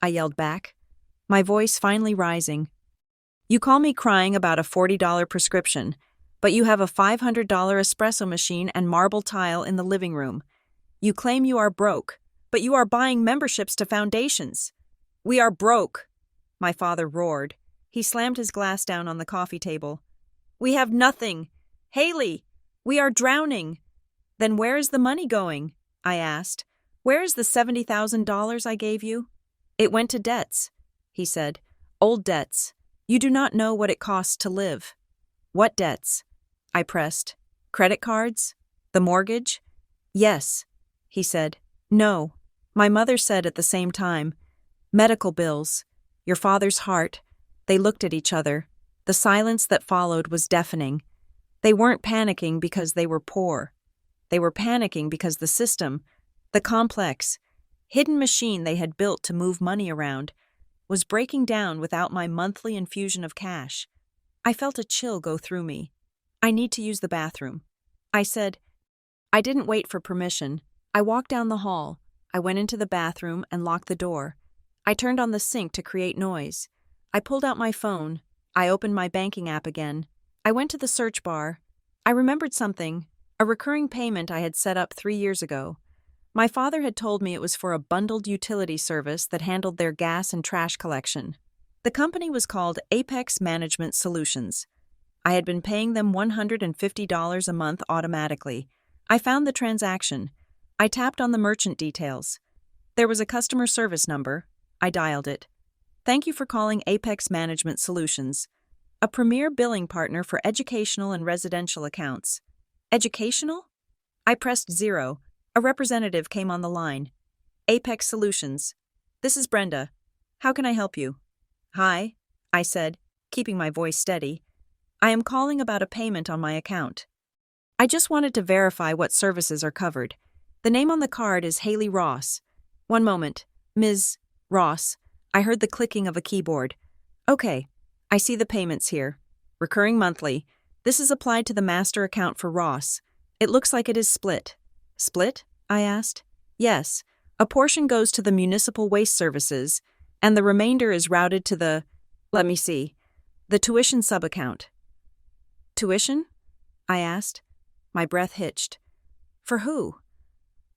I yelled back, my voice finally rising. You call me crying about a $40 prescription, but you have a $500 espresso machine and marble tile in the living room. You claim you are broke, but you are buying memberships to foundations. We are broke, my father roared. He slammed his glass down on the coffee table. We have nothing. Haley, we are drowning. Then where is the money going? I asked. Where is the $70,000 I gave you? It went to debts, he said. Old debts. You do not know what it costs to live. What debts? I pressed. Credit cards? The mortgage? Yes, he said. No, my mother said at the same time. Medical bills. Your father's heart. They looked at each other. The silence that followed was deafening. They weren't panicking because they were poor. They were panicking because the system, the complex, hidden machine they had built to move money around, was breaking down without my monthly infusion of cash. I felt a chill go through me. I need to use the bathroom, I said. I didn't wait for permission. I walked down the hall. I went into the bathroom and locked the door. I turned on the sink to create noise. I pulled out my phone. I opened my banking app again. I went to the search bar. I remembered something, a recurring payment I had set up 3 years ago. My father had told me it was for a bundled utility service that handled their gas and trash collection. The company was called Apex Management Solutions. I had been paying them $150 a month automatically. I found the transaction. I tapped on the merchant details. There was a customer service number. I dialed it. Thank you for calling Apex Management Solutions, a premier billing partner for educational and residential accounts. Educational? I pressed 0. A representative came on the line. Apex Solutions. This is Brenda. How can I help you? Hi, I said, keeping my voice steady. I am calling about a payment on my account. I just wanted to verify what services are covered. The name on the card is Haley Ross. One moment, Ms. Ross. I heard the clicking of a keyboard. Okay, I see the payments here. Recurring monthly. This is applied to the master account for Ross. It looks like it is split. Split? I asked. Yes. A portion goes to the municipal waste services, and the remainder is routed to the tuition sub-account. Tuition? I asked. My breath hitched. For who?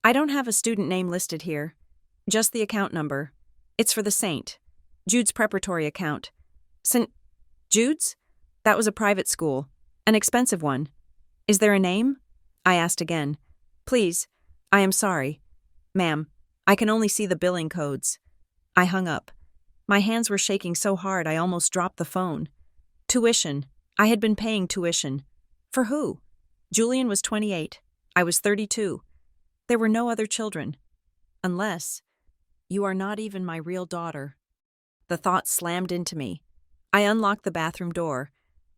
I don't have a student name listed here. Just the account number. It's for the St. Jude's preparatory account. St. Jude's? That was a private school. An expensive one. Is there a name? I asked again. Please, I am sorry. Ma'am, I can only see the billing codes. I hung up. My hands were shaking so hard I almost dropped the phone. Tuition. I had been paying tuition. For who? Julian was 28. I was 32. There were no other children. Unless, you are not even my real daughter. The thought slammed into me. I unlocked the bathroom door.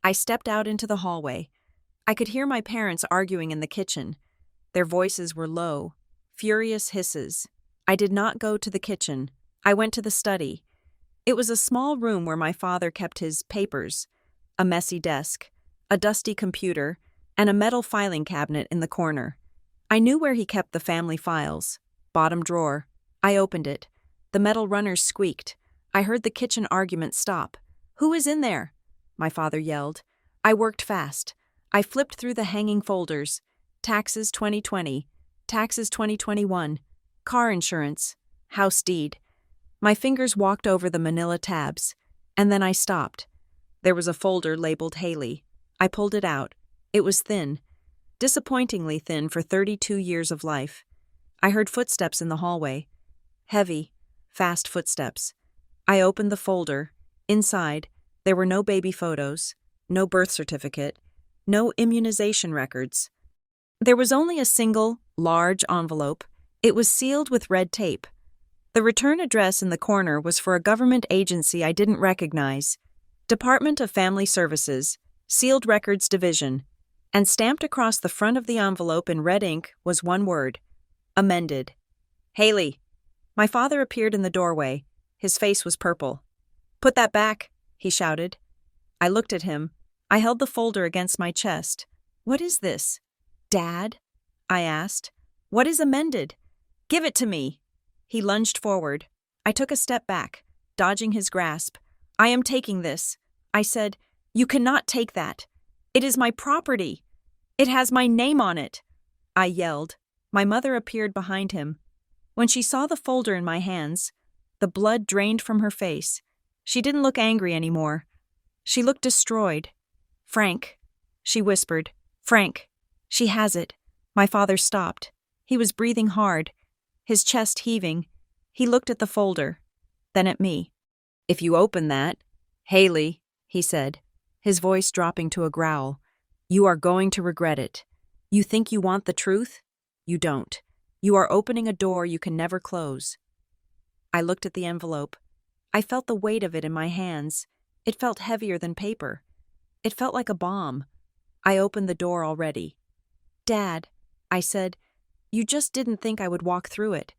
I stepped out into the hallway. I could hear my parents arguing in the kitchen. Their voices were low, furious hisses. I did not go to the kitchen. I went to the study. It was a small room where my father kept his papers, a messy desk, a dusty computer, and a metal filing cabinet in the corner. I knew where he kept the family files. Bottom drawer. I opened it. The metal runners squeaked. I heard the kitchen argument stop. Who is in there? My father yelled. I worked fast. I flipped through the hanging folders. Taxes 2020, taxes 2021, car insurance, house deed. My fingers walked over the manila tabs, and then I stopped. There was a folder labeled Haley. I pulled it out. It was thin, disappointingly thin for 32 years of life. I heard footsteps in the hallway. Heavy, fast footsteps. I opened the folder. Inside, there were no baby photos, no birth certificate, no immunization records. There was only a single, large envelope. It was sealed with red tape. The return address in the corner was for a government agency I didn't recognize. Department of Family Services, Sealed Records Division. And stamped across the front of the envelope in red ink was one word. Amended. Haley. My father appeared in the doorway. His face was purple. Put that back, he shouted. I looked at him. I held the folder against my chest. What is this? Dad? I asked. What is amended? Give it to me. He lunged forward. I took a step back, dodging his grasp. I am taking this. I said, You cannot take that. It is my property. It has my name on it. I yelled. My mother appeared behind him. When she saw the folder in my hands, the blood drained from her face. She didn't look angry anymore. She looked destroyed. Frank, she whispered. Frank, she has it. My father stopped. He was breathing hard, his chest heaving. He looked at the folder, then at me. If you open that, Haley, he said, his voice dropping to a growl, you are going to regret it. You think you want the truth? You don't. You are opening a door you can never close. I looked at the envelope. I felt the weight of it in my hands. It felt heavier than paper. It felt like a bomb. I opened the door already. Dad, I said, you just didn't think I would walk through it.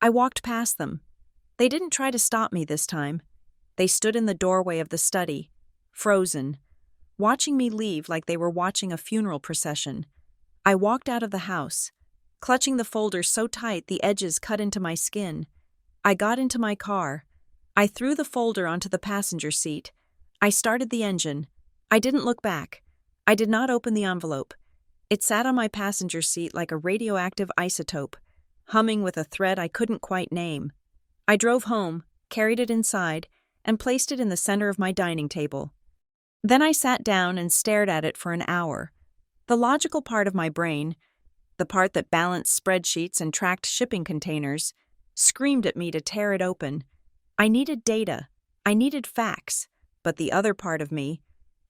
I walked past them. They didn't try to stop me this time. They stood in the doorway of the study, frozen, watching me leave like they were watching a funeral procession. I walked out of the house, clutching the folder so tight the edges cut into my skin. I got into my car. I threw the folder onto the passenger seat. I started the engine. I didn't look back. I did not open the envelope. It sat on my passenger seat like a radioactive isotope, humming with a thread I couldn't quite name. I drove home, carried it inside, and placed it in the center of my dining table. Then I sat down and stared at it for an hour. The logical part of my brain, the part that balanced spreadsheets and tracked shipping containers, screamed at me to tear it open. I needed data. I needed facts. But the other part of me,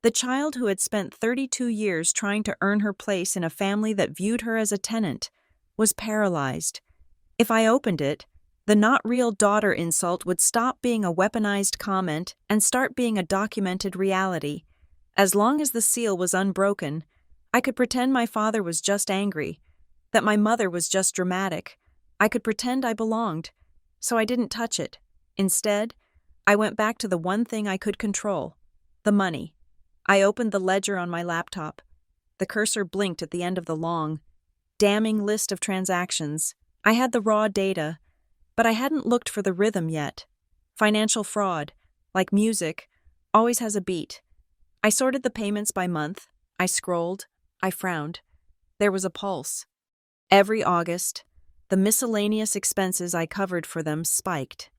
the child who had spent 32 years trying to earn her place in a family that viewed her as a tenant, was paralyzed. If I opened it, the not real daughter insult would stop being a weaponized comment and start being a documented reality. As long as the seal was unbroken, I could pretend my father was just angry, that my mother was just dramatic. I could pretend I belonged, so I didn't touch it. Instead, I went back to the one thing I could control, the money. I opened the ledger on my laptop. The cursor blinked at the end of the long, damning list of transactions. I had the raw data, but I hadn't looked for the rhythm yet. Financial fraud, like music, always has a beat. I sorted the payments by month. I scrolled. I frowned. There was a pulse. Every August, the miscellaneous expenses I covered for them spiked.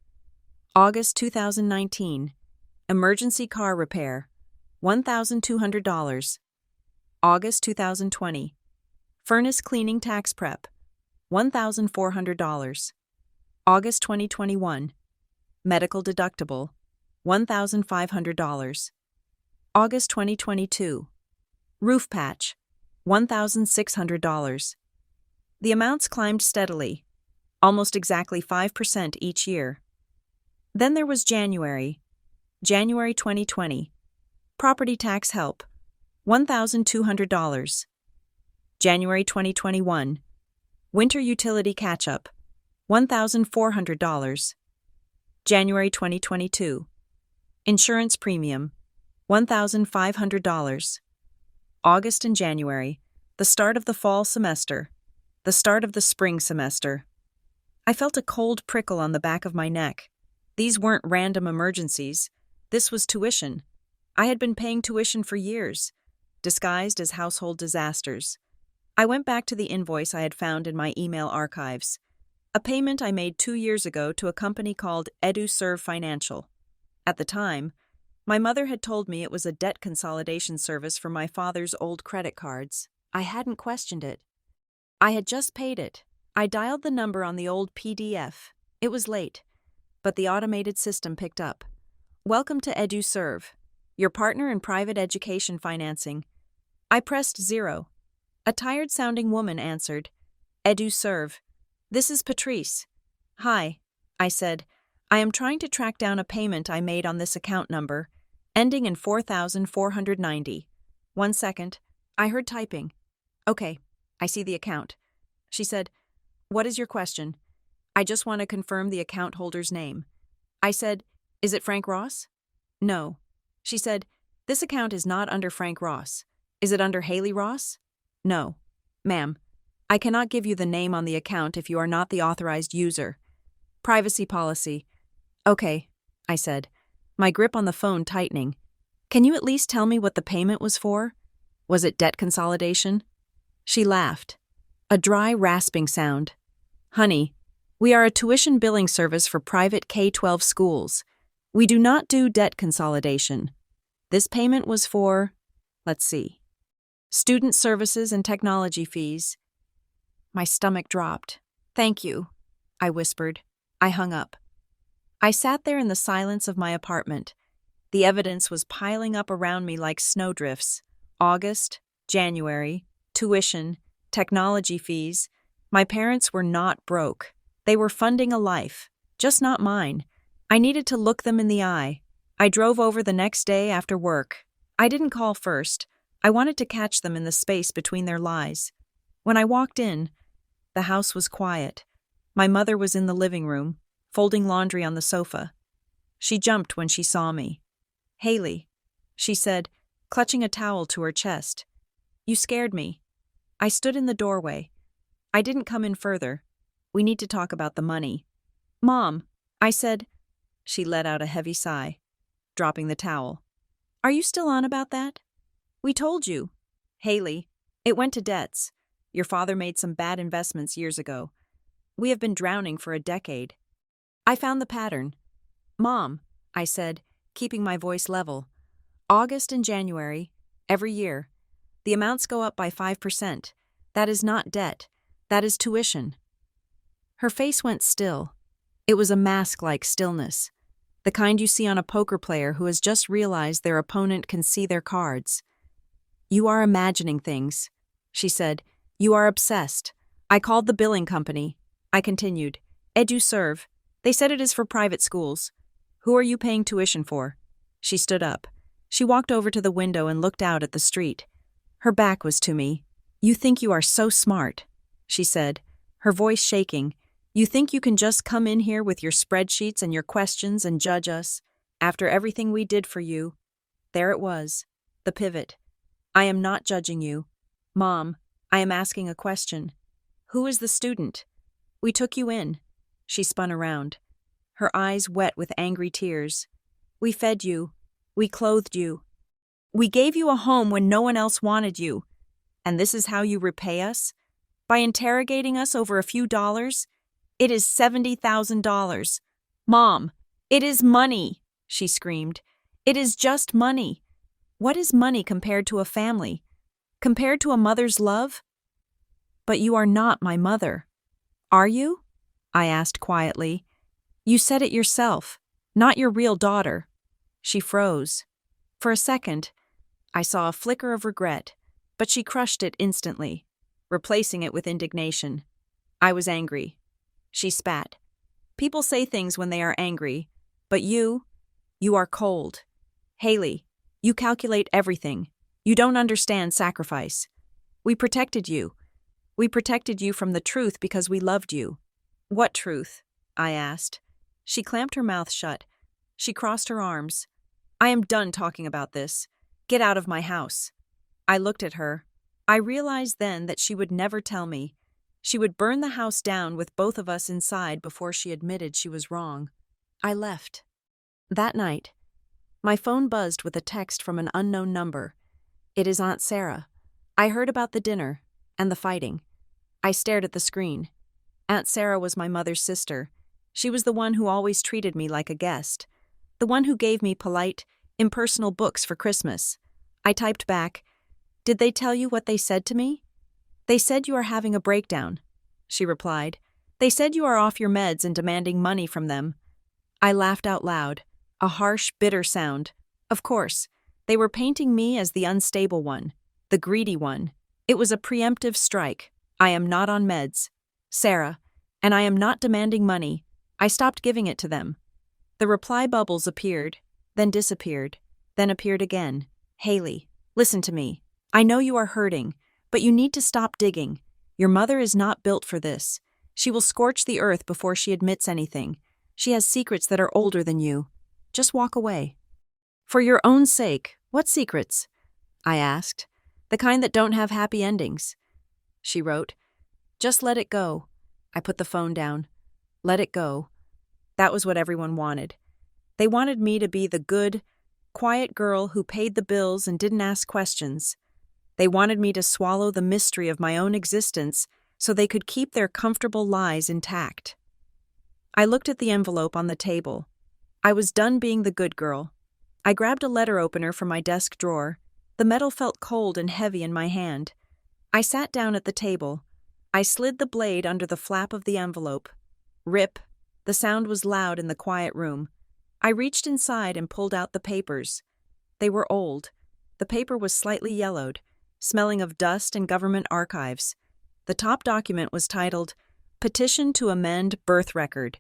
August 2019, emergency car repair, $1,200. August 2020, furnace cleaning tax prep, $1,400. August 2021, medical deductible, $1,500. August 2022, roof patch, $1,600. The amounts climbed steadily, almost exactly 5% each year. Then there was January 2020, property tax help, $1,200. January 2021, winter utility catch-up, $1,400. January 2022, insurance premium, $1,500. August and January, the start of the fall semester, the start of the spring semester. I felt a cold prickle on the back of my neck. These weren't random emergencies. This was tuition. I had been paying tuition for years, disguised as household disasters. I went back to the invoice I had found in my email archives, a payment I made 2 years ago to a company called EduServe Financial. At the time, my mother had told me it was a debt consolidation service for my father's old credit cards. I hadn't questioned it. I had just paid it. I dialed the number on the old PDF. It was late, but the automated system picked up. Welcome to EduServe, your partner in private education financing. I pressed 0. A tired-sounding woman answered. EduServe. This is Patrice. Hi, I said. I am trying to track down a payment I made on this account number, ending in 4,490. 1 second. I heard typing. Okay, I see the account. She said, What is your question? I just want to confirm the account holder's name. I said, Is it Frank Ross? No. She said, This account is not under Frank Ross. Is it under Haley Ross? No. Ma'am, I cannot give you the name on the account if you are not the authorized user. Privacy policy. Okay, I said, my grip on the phone tightening. Can you at least tell me what the payment was for? Was it debt consolidation? She laughed. A dry, rasping sound. Honey, we are a tuition billing service for private K-12 schools. We do not do debt consolidation. This payment was for, let's see, student services and technology fees. My stomach dropped. Thank you, I whispered. I hung up. I sat there in the silence of my apartment. The evidence was piling up around me like snowdrifts. August, January, tuition, technology fees. My parents were not broke. They were funding a life, just not mine. I needed to look them in the eye. I drove over the next day after work. I didn't call first. I wanted to catch them in the space between their lies. When I walked in, the house was quiet. My mother was in the living room, folding laundry on the sofa. She jumped when she saw me. Haley, she said, clutching a towel to her chest. You scared me. I stood in the doorway. I didn't come in further. We need to talk about the money. Mom, I said. She let out a heavy sigh, dropping the towel. Are you still on about that? We told you. Haley, it went to debts. Your father made some bad investments years ago. We have been drowning for a decade. I found the pattern. Mom, I said, keeping my voice level. August and January, every year. The amounts go up by 5%. That is not debt. That is tuition. Her face went still. It was a mask-like stillness, the kind you see on a poker player who has just realized their opponent can see their cards. You are imagining things, she said. You are obsessed. I called the billing company. I continued. EduServe. They said it is for private schools. Who are you paying tuition for? She stood up. She walked over to the window and looked out at the street. Her back was to me. You think you are so smart, she said, her voice shaking. You think you can just come in here with your spreadsheets and your questions and judge us, after everything we did for you? There it was, the pivot. I am not judging you. Mom, I am asking a question. Who is the student? We took you in. She spun around, her eyes wet with angry tears. We fed you. We clothed you. We gave you a home when no one else wanted you. And this is how you repay us? By interrogating us over a few dollars? It is $70,000. Mom, it is money, she screamed. It is just money. What is money compared to a family? Compared to a mother's love? But you are not my mother. Are you? I asked quietly. You said it yourself, not your real daughter. She froze. For a second, I saw a flicker of regret, but she crushed it instantly, replacing it with indignation. I was angry. She spat. People say things when they are angry, but you are cold. Haley, you calculate everything. You don't understand sacrifice. We protected you. We protected you from the truth because we loved you. What truth? I asked. She clamped her mouth shut. She crossed her arms. I am done talking about this. Get out of my house. I looked at her. I realized then that she would never tell me. She would burn the house down with both of us inside before she admitted she was wrong. I left. That night, my phone buzzed with a text from an unknown number. It is Aunt Sarah. I heard about the dinner and the fighting. I stared at the screen. Aunt Sarah was my mother's sister. She was the one who always treated me like a guest. The one who gave me polite, impersonal books for Christmas. I typed back, Did they tell you what they said to me? They said you are having a breakdown. She replied. They said you are off your meds and demanding money from them. I laughed out loud, a harsh, bitter sound. Of course, they were painting me as the unstable one, the greedy one. It was a preemptive strike. I am not on meds, Sarah, and I am not demanding money. I stopped giving it to them. The reply bubbles appeared, then disappeared, then appeared again. Haley, listen to me. I know you are hurting, but you need to stop digging. Your mother is not built for this. She will scorch the earth before she admits anything. She has secrets that are older than you. Just walk away. For your own sake, what secrets? I asked. The kind that don't have happy endings. She wrote, "Just let it go." I put the phone down. Let it go. That was what everyone wanted. They wanted me to be the good, quiet girl who paid the bills and didn't ask questions. They wanted me to swallow the mystery of my own existence so they could keep their comfortable lies intact. I looked at the envelope on the table. I was done being the good girl. I grabbed a letter opener from my desk drawer. The metal felt cold and heavy in my hand. I sat down at the table. I slid the blade under the flap of the envelope. Rip. The sound was loud in the quiet room. I reached inside and pulled out the papers. They were old. The paper was slightly yellowed, smelling of dust and government archives. The top document was titled, "Petition to Amend Birth Record."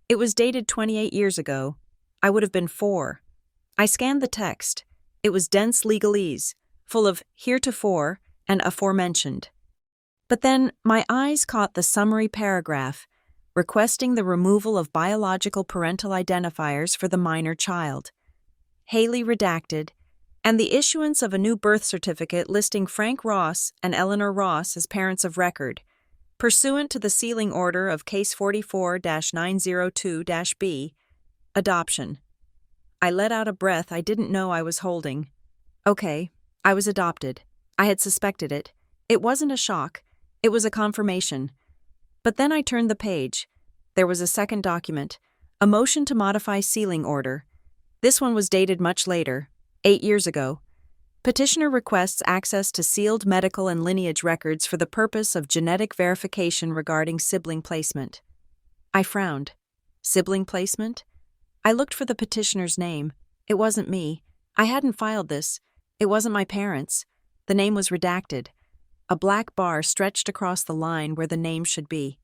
It was dated 28 years ago. I would have been 4. I scanned the text. It was dense legalese, full of heretofore and aforementioned. But then my eyes caught the summary paragraph, requesting the removal of biological parental identifiers for the minor child. Haley redacted, and the issuance of a new birth certificate listing Frank Ross and Eleanor Ross as parents of record, pursuant to the sealing order of Case 44-902-B, adoption. I let out a breath I didn't know I was holding. Okay, I was adopted. I had suspected it. It wasn't a shock. It was a confirmation. But then I turned the page. There was a second document, a motion to modify sealing order. This one was dated much later, 8 years ago. Petitioner requests access to sealed medical and lineage records for the purpose of genetic verification regarding sibling placement. I frowned. Sibling placement? I looked for the petitioner's name. It wasn't me. I hadn't filed this. It wasn't my parents. The name was redacted. A black bar stretched across the line where the name should be.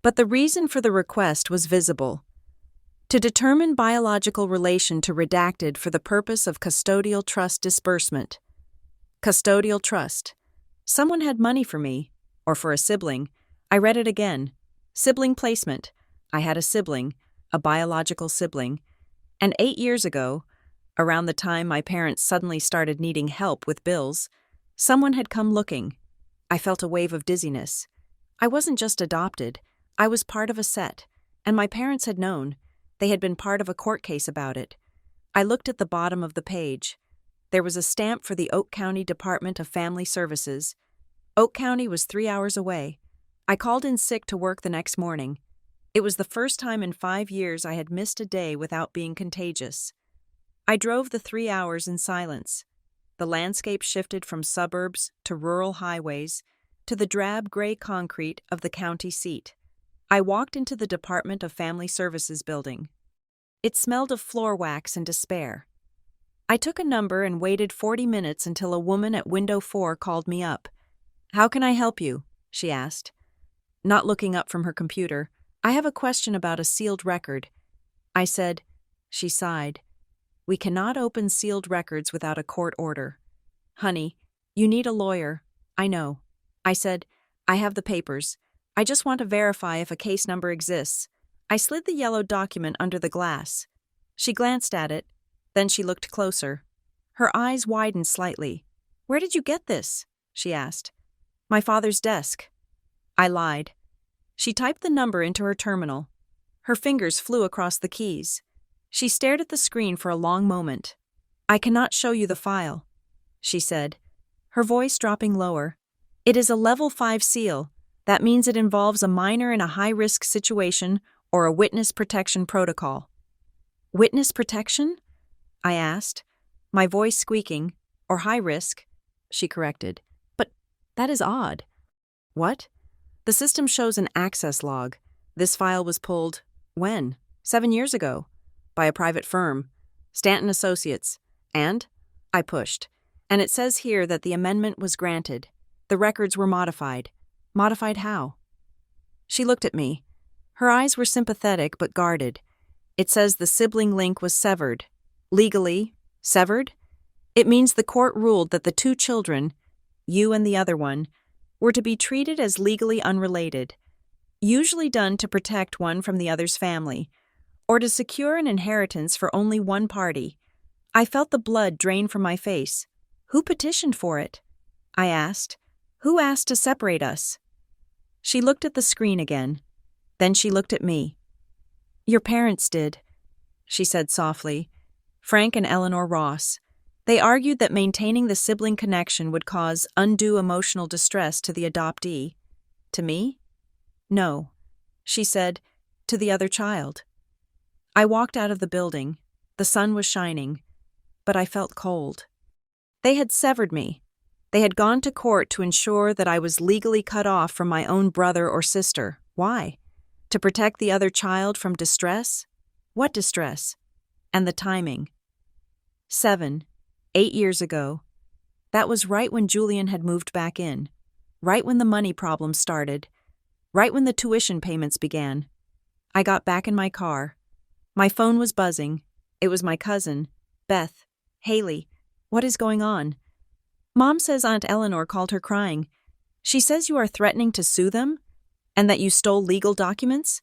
But the reason for the request was visible. To determine biological relation to redacted for the purpose of custodial trust disbursement. Custodial trust. Someone had money for me, or for a sibling. I read it again. Sibling placement. I had a sibling, a biological sibling. And 8 years ago, around the time my parents suddenly started needing help with bills, someone had come looking. I felt a wave of dizziness. I wasn't just adopted. I was part of a set, and my parents had known. They had been part of a court case about it. I looked at the bottom of the page. There was a stamp for the Oak County Department of Family Services. Oak County was 3 hours away. I called in sick to work the next morning. It was the first time in 5 years I had missed a day without being contagious. I drove the 3 hours in silence. The landscape shifted from suburbs to rural highways to the drab gray concrete of the county seat. I walked into the Department of Family Services building. It smelled of floor wax and despair. I took a number and waited 40 minutes until a woman at window 4 called me up. "How can I help you?" she asked. Not looking up from her computer, "I have a question about a sealed record." I said. She sighed. "We cannot open sealed records without a court order." "Honey, you need a lawyer." "I know." I said, "I have the papers. I just want to verify if a case number exists." I slid the yellow document under the glass. She glanced at it, then she looked closer. Her eyes widened slightly. "Where did you get this?" she asked. "My father's desk." I lied. She typed the number into her terminal. Her fingers flew across the keys. She stared at the screen for a long moment. "I cannot show you the file," she said, her voice dropping lower. "It is a level 5 seal. That means it involves a minor in a high-risk situation or a witness protection protocol." "Witness protection?" I asked, my voice squeaking. "Or high risk," she corrected. "But that is odd." "What?" "The system shows an access log. This file was pulled, when? 7 years ago. By a private firm, Stanton Associates. And?" I pushed. "And it says here that the amendment was granted. The records were modified." "Modified how?" She looked at me. Her eyes were sympathetic but guarded. "It says the sibling link was severed." "Legally severed?" "It means the court ruled that the 2 children, you and the other one, were to be treated as legally unrelated, usually done to protect one from the other's family, or to secure an inheritance for only one party." I felt the blood drain from my face. Who petitioned for it? I asked. Who asked to separate us? She looked at the screen again. Then she looked at me. Your parents did, she said softly. Frank and Eleanor Ross. They argued that maintaining the sibling connection would cause undue emotional distress to the adoptee. To me? No, she said, to the other child. I walked out of the building. The sun was shining, but I felt cold. They had severed me. They had gone to court to ensure that I was legally cut off from my own brother or sister. Why? To protect the other child from distress? What distress? And the timing. 8 years ago. That was right when Julian had moved back in, right when the money problems started, right when the tuition payments began. I got back in my car. My phone was buzzing. It was my cousin, Beth. Haley, what is going on? Mom says Aunt Eleanor called her crying. She says you are threatening to sue them, and that you stole legal documents.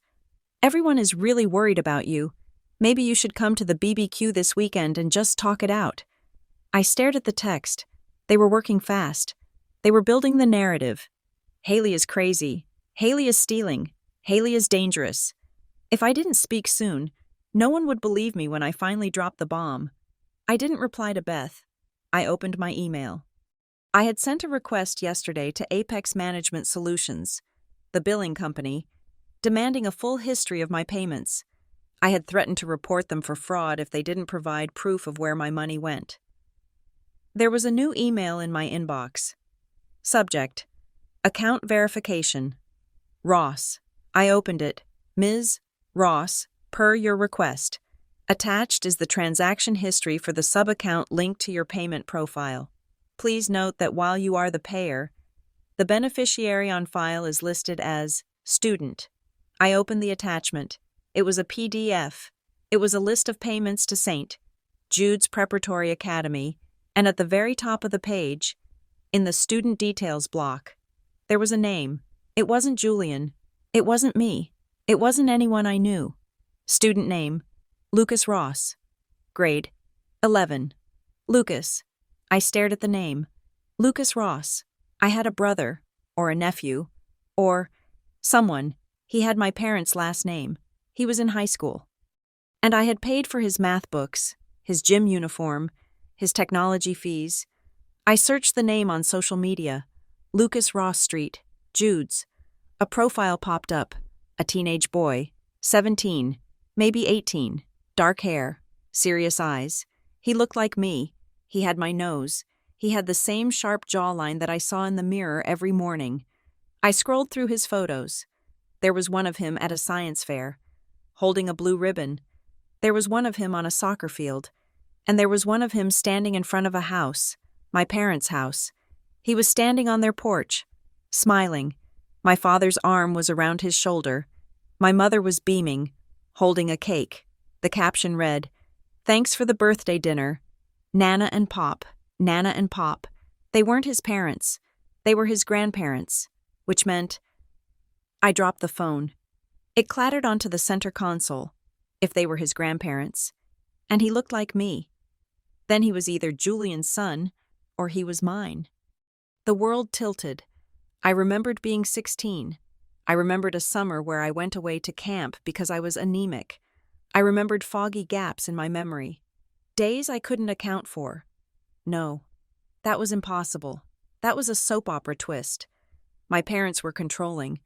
Everyone is really worried about you. Maybe you should come to the BBQ this weekend and just talk it out. I stared at the text. They were working fast. They were building the narrative. Haley is crazy. Haley is stealing. Haley is dangerous. If I didn't speak soon, no one would believe me when I finally dropped the bomb. I didn't reply to Beth. I opened my email. I had sent a request yesterday to Apex Management Solutions, the billing company, demanding a full history of my payments. I had threatened to report them for fraud if they didn't provide proof of where my money went. There was a new email in my inbox. Subject: Account verification. Ross. I opened it. Ms. Ross, per your request. Attached is the transaction history for the sub-account linked to your payment profile. Please note that while you are the payer, the beneficiary on file is listed as student. I opened the attachment. It was a PDF. It was a list of payments to St. Jude's Preparatory Academy, and at the very top of the page, in the student details block, there was a name. It wasn't Julian. It wasn't me. It wasn't anyone I knew. Student name: Lucas Ross. Grade: 11. Lucas. I stared at the name. Lucas Ross. I had a brother, or a nephew, or someone. He had my parents' last name. He was in high school. And I had paid for his math books, his gym uniform, his technology fees. I searched the name on social media. Lucas Ross Street, Jude's. A profile popped up. A teenage boy, 17, maybe 18, dark hair, serious eyes. He looked like me. He had my nose. He had the same sharp jawline that I saw in the mirror every morning. I scrolled through his photos. There was one of him at a science fair, holding a blue ribbon. There was one of him on a soccer field. And there was one of him standing in front of a house, my parents' house. He was standing on their porch, smiling. My father's arm was around his shoulder. My mother was beaming, holding a cake. The caption read, "Thanks for the birthday dinner. Nana and Pop, Nana and Pop." They weren't his parents. They were his grandparents, which meant I dropped the phone. It clattered onto the center console, if they were his grandparents. And he looked like me. Then he was either Julian's son, or he was mine. The world tilted. I remembered being 16. I remembered a summer where I went away to camp because I was anemic. I remembered foggy gaps in my memory. Days I couldn't account for. No, that was impossible. That was a soap opera twist. My parents were controlling,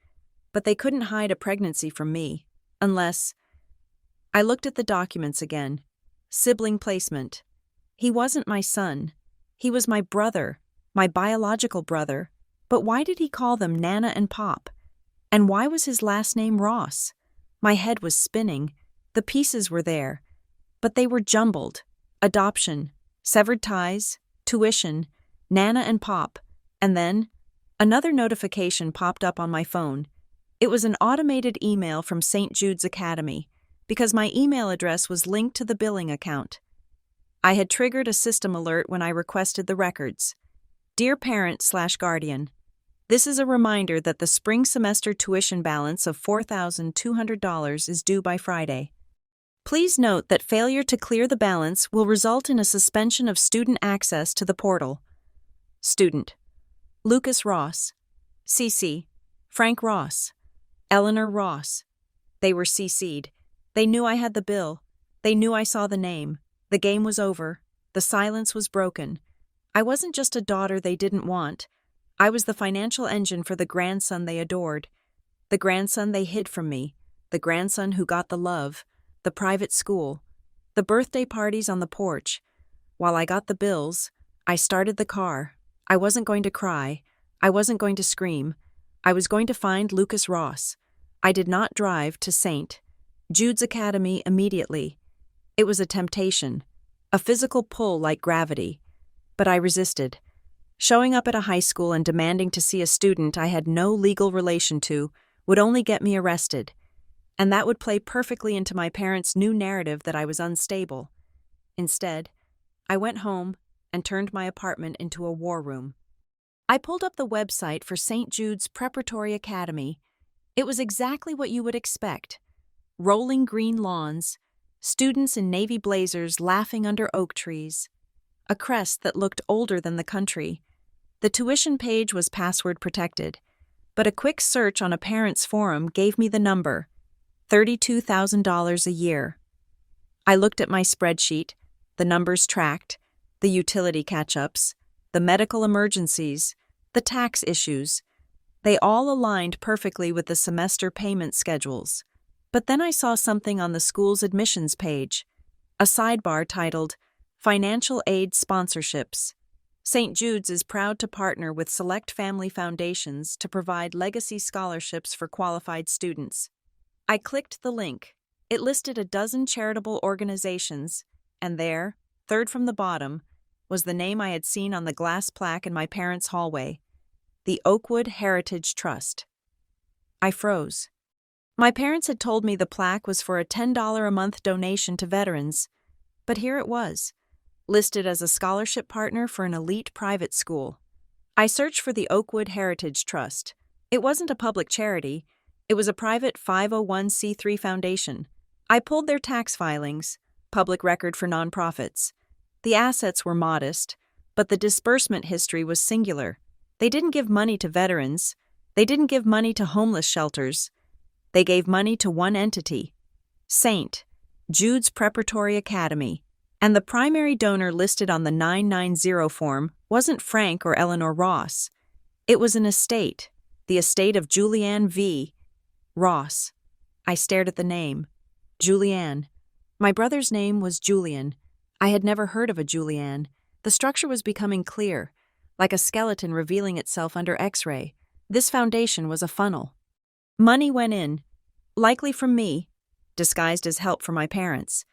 but they couldn't hide a pregnancy from me, unless... I looked at the documents again. Sibling placement. He wasn't my son. He was my brother, my biological brother. But why did he call them Nana and Pop? And why was his last name Ross? My head was spinning. The pieces were there, but they were jumbled. Adoption, severed ties, tuition, Nana and Pop, and then another notification popped up on my phone. It was an automated email from St. Jude's Academy, because my email address was linked to the billing account. I had triggered a system alert when I requested the records. Dear Parent/Guardian, this is a reminder that the spring semester tuition balance of $4,200 is due by Friday. Please note that failure to clear the balance will result in a suspension of student access to the portal. Student. Lucas Ross, CC, Frank Ross, Eleanor Ross. They were CC'd. They knew I had the bill. They knew I saw the name. The game was over. The silence was broken. I wasn't just a daughter they didn't want. I was the financial engine for the grandson they adored. The grandson they hid from me. The grandson who got the love, the private school, the birthday parties on the porch. While I got the bills, I started the car. I wasn't going to cry. I wasn't going to scream. I was going to find Lucas Ross. I did not drive to St. Jude's Academy immediately. It was a temptation, a physical pull like gravity. But I resisted. Showing up at a high school and demanding to see a student I had no legal relation to would only get me arrested. And that would play perfectly into my parents' new narrative that I was unstable. Instead, I went home and turned my apartment into a war room. I pulled up the website for St. Jude's Preparatory Academy. It was exactly what you would expect. Rolling green lawns, students in navy blazers laughing under oak trees, a crest that looked older than the country. The tuition page was password protected, but a quick search on a parents' forum gave me the number, $32,000 a year. I looked at my spreadsheet, the numbers tracked, the utility catch-ups, the medical emergencies, the tax issues. They all aligned perfectly with the semester payment schedules. But then I saw something on the school's admissions page, a sidebar titled, Financial Aid Sponsorships. St. Jude's is proud to partner with select family foundations to provide legacy scholarships for qualified students. I clicked the link. It listed a dozen charitable organizations, and there, third from the bottom, was the name I had seen on the glass plaque in my parents' hallway, the Oakwood Heritage Trust. I froze. My parents had told me the plaque was for a $10 a month donation to veterans, but here it was, listed as a scholarship partner for an elite private school. I searched for the Oakwood Heritage Trust. It wasn't a public charity. It was a private 501c3 foundation. I pulled their tax filings, public record for nonprofits. The assets were modest, but the disbursement history was singular. They didn't give money to veterans. They didn't give money to homeless shelters. They gave money to one entity, St. Jude's Preparatory Academy. And the primary donor listed on the 990 form wasn't Frank or Eleanor Ross. It was an estate, the estate of Julianne V. Ross. I stared at the name. Julianne. My brother's name was Julian. I had never heard of a Julianne. The structure was becoming clear, like a skeleton revealing itself under X-ray. This foundation was a funnel. Money went in, likely from me, disguised as help for my parents.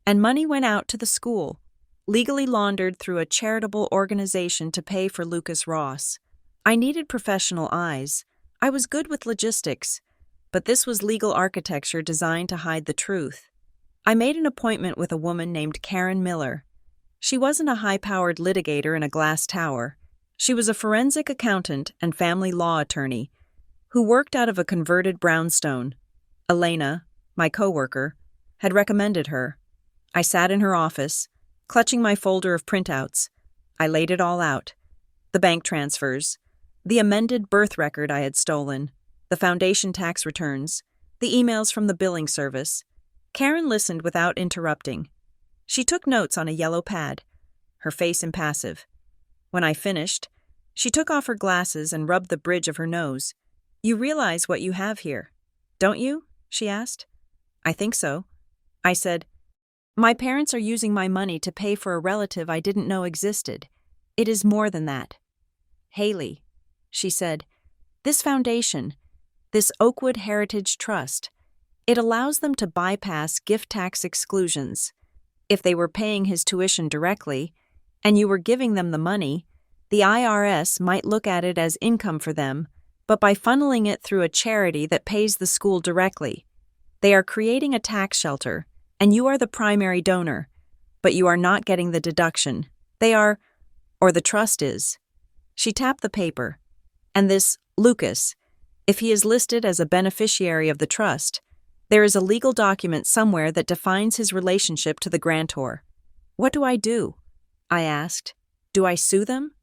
And money went out to the school, legally laundered through a charitable organization to pay for Lucas Ross. I needed professional eyes. I was good with logistics, but this was legal architecture designed to hide the truth. I made an appointment with a woman named Karen Miller. She wasn't a high-powered litigator in a glass tower. She was a forensic accountant and family law attorney who worked out of a converted brownstone. Elena, my coworker, had recommended her. I sat in her office, clutching my folder of printouts. I laid it all out. The bank transfers, the amended birth record I had stolen, the foundation tax returns, the emails from the billing service. Karen listened without interrupting. She took notes on a yellow pad, her face impassive. When I finished, she took off her glasses and rubbed the bridge of her nose. "You realize what you have here, don't you?" she asked. "I think so." I said, "My parents are using my money to pay for a relative I didn't know existed. It is more than that." "Haley," she said, "this foundation, this Oakwood Heritage Trust, it allows them to bypass gift tax exclusions. If they were paying his tuition directly, and you were giving them the money, the IRS might look at it as income for them, but by funneling it through a charity that pays the school directly, they are creating a tax shelter, and you are the primary donor, but you are not getting the deduction. They are, or the trust is." She tapped the paper. "And this Lucas, if he is listed as a beneficiary of the trust, there is a legal document somewhere that defines his relationship to the grantor." "What do I do?" I asked. "Do I sue them?"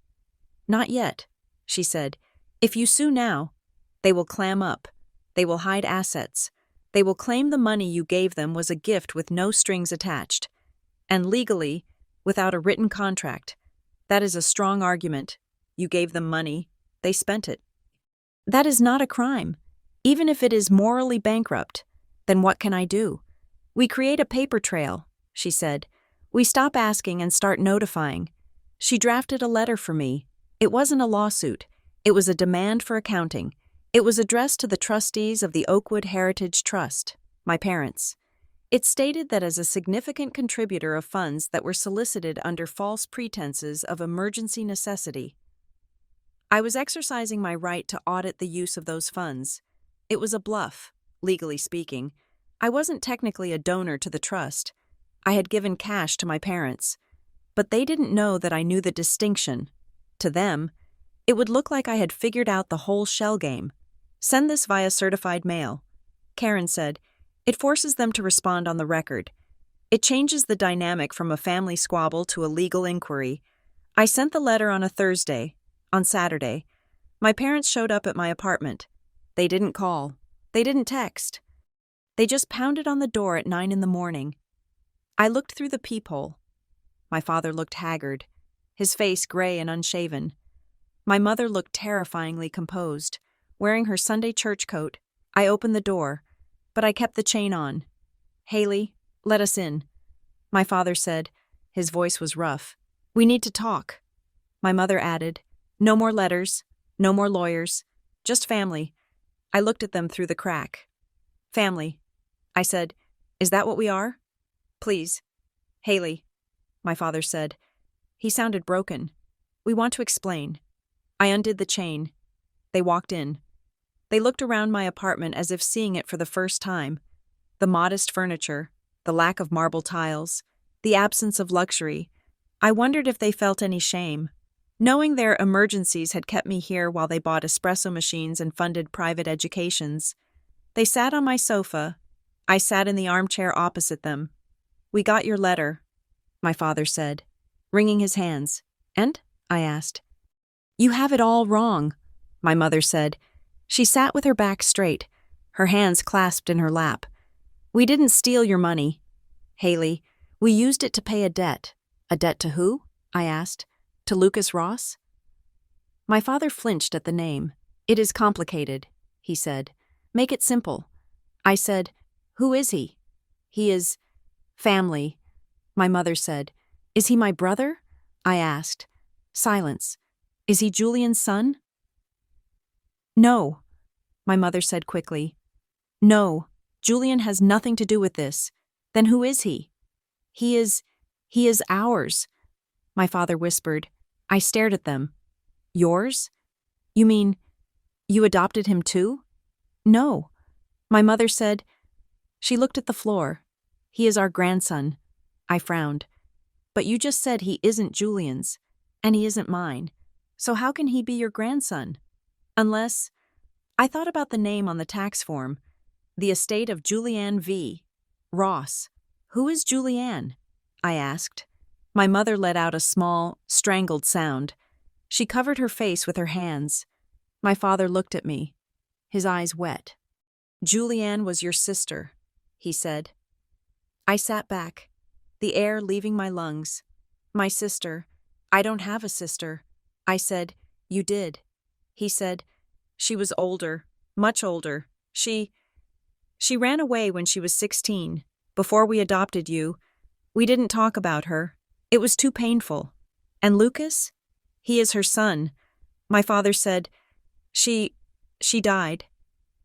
"Not yet," she said. If you sue now, they will clam up. They will hide assets. They will claim the money you gave them was a gift with no strings attached. And legally, without a written contract. That is a strong argument. You gave them money. They spent it. That is not a crime. Even if it is morally bankrupt, then what can I do? We create a paper trail, she said. We stop asking and start notifying. She drafted a letter for me. It wasn't a lawsuit. It was a demand for accounting. It was addressed to the trustees of the Oakwood Heritage Trust, my parents. It stated that as a significant contributor of funds that were solicited under false pretenses of emergency necessity, I was exercising my right to audit the use of those funds. It was a bluff, legally speaking. I wasn't technically a donor to the trust. I had given cash to my parents. But they didn't know that I knew the distinction. To them, it would look like I had figured out the whole shell game. Send this via certified mail. Karen said, it forces them to respond on the record. It changes the dynamic from a family squabble to a legal inquiry. I sent the letter on a Thursday. On Saturday, my parents showed up at my apartment. They didn't call. They didn't text. They just pounded on the door at 9 a.m. I looked through the peephole. My father looked haggard, his face gray and unshaven. My mother looked terrifyingly composed, wearing her Sunday church coat. I opened the door, but I kept the chain on. Haley, let us in. My father said. His voice was rough. We need to talk. My mother added, no more letters, no more lawyers, just family. I looked at them through the crack. Family. I said, is that what we are? Please. Haley, my father said. He sounded broken. We want to explain. I undid the chain. They walked in. They looked around my apartment as if seeing it for the first time. The modest furniture, the lack of marble tiles, the absence of luxury. I wondered if they felt any shame. Knowing their emergencies had kept me here while they bought espresso machines and funded private educations. They sat on my sofa. I sat in the armchair opposite them. We got your letter, my father said, wringing his hands. And? I asked. You have it all wrong, my mother said. She sat with her back straight, her hands clasped in her lap. We didn't steal your money, Haley. We used it to pay a debt. A debt to who? I asked. To Lucas Ross? My father flinched at the name. It is complicated, he said. Make it simple. I said, who is he? He is family, my mother said. Is he my brother? I asked. Silence. Is he Julian's son? No, my mother said quickly. No, Julian has nothing to do with this. Then who is he? He is ours, my father whispered. I stared at them. Yours? You mean, you adopted him too? No, my mother said. She looked at the floor. He is our grandson. I frowned. But you just said he isn't Julian's, and he isn't mine. So how can he be your grandson? Unless, I thought about the name on the tax form. The estate of Julianne V. Ross. Who is Julianne? I asked. My mother let out a small, strangled sound. She covered her face with her hands. My father looked at me, his eyes wet. Julianne was your sister, he said. I sat back, the air leaving my lungs. My sister. I don't have a sister. I said, you did. He said, she was older, much older. She ran away when she was 16. Before we adopted you, we didn't talk about her. It was too painful. And Lucas? He is her son. My father said, she died.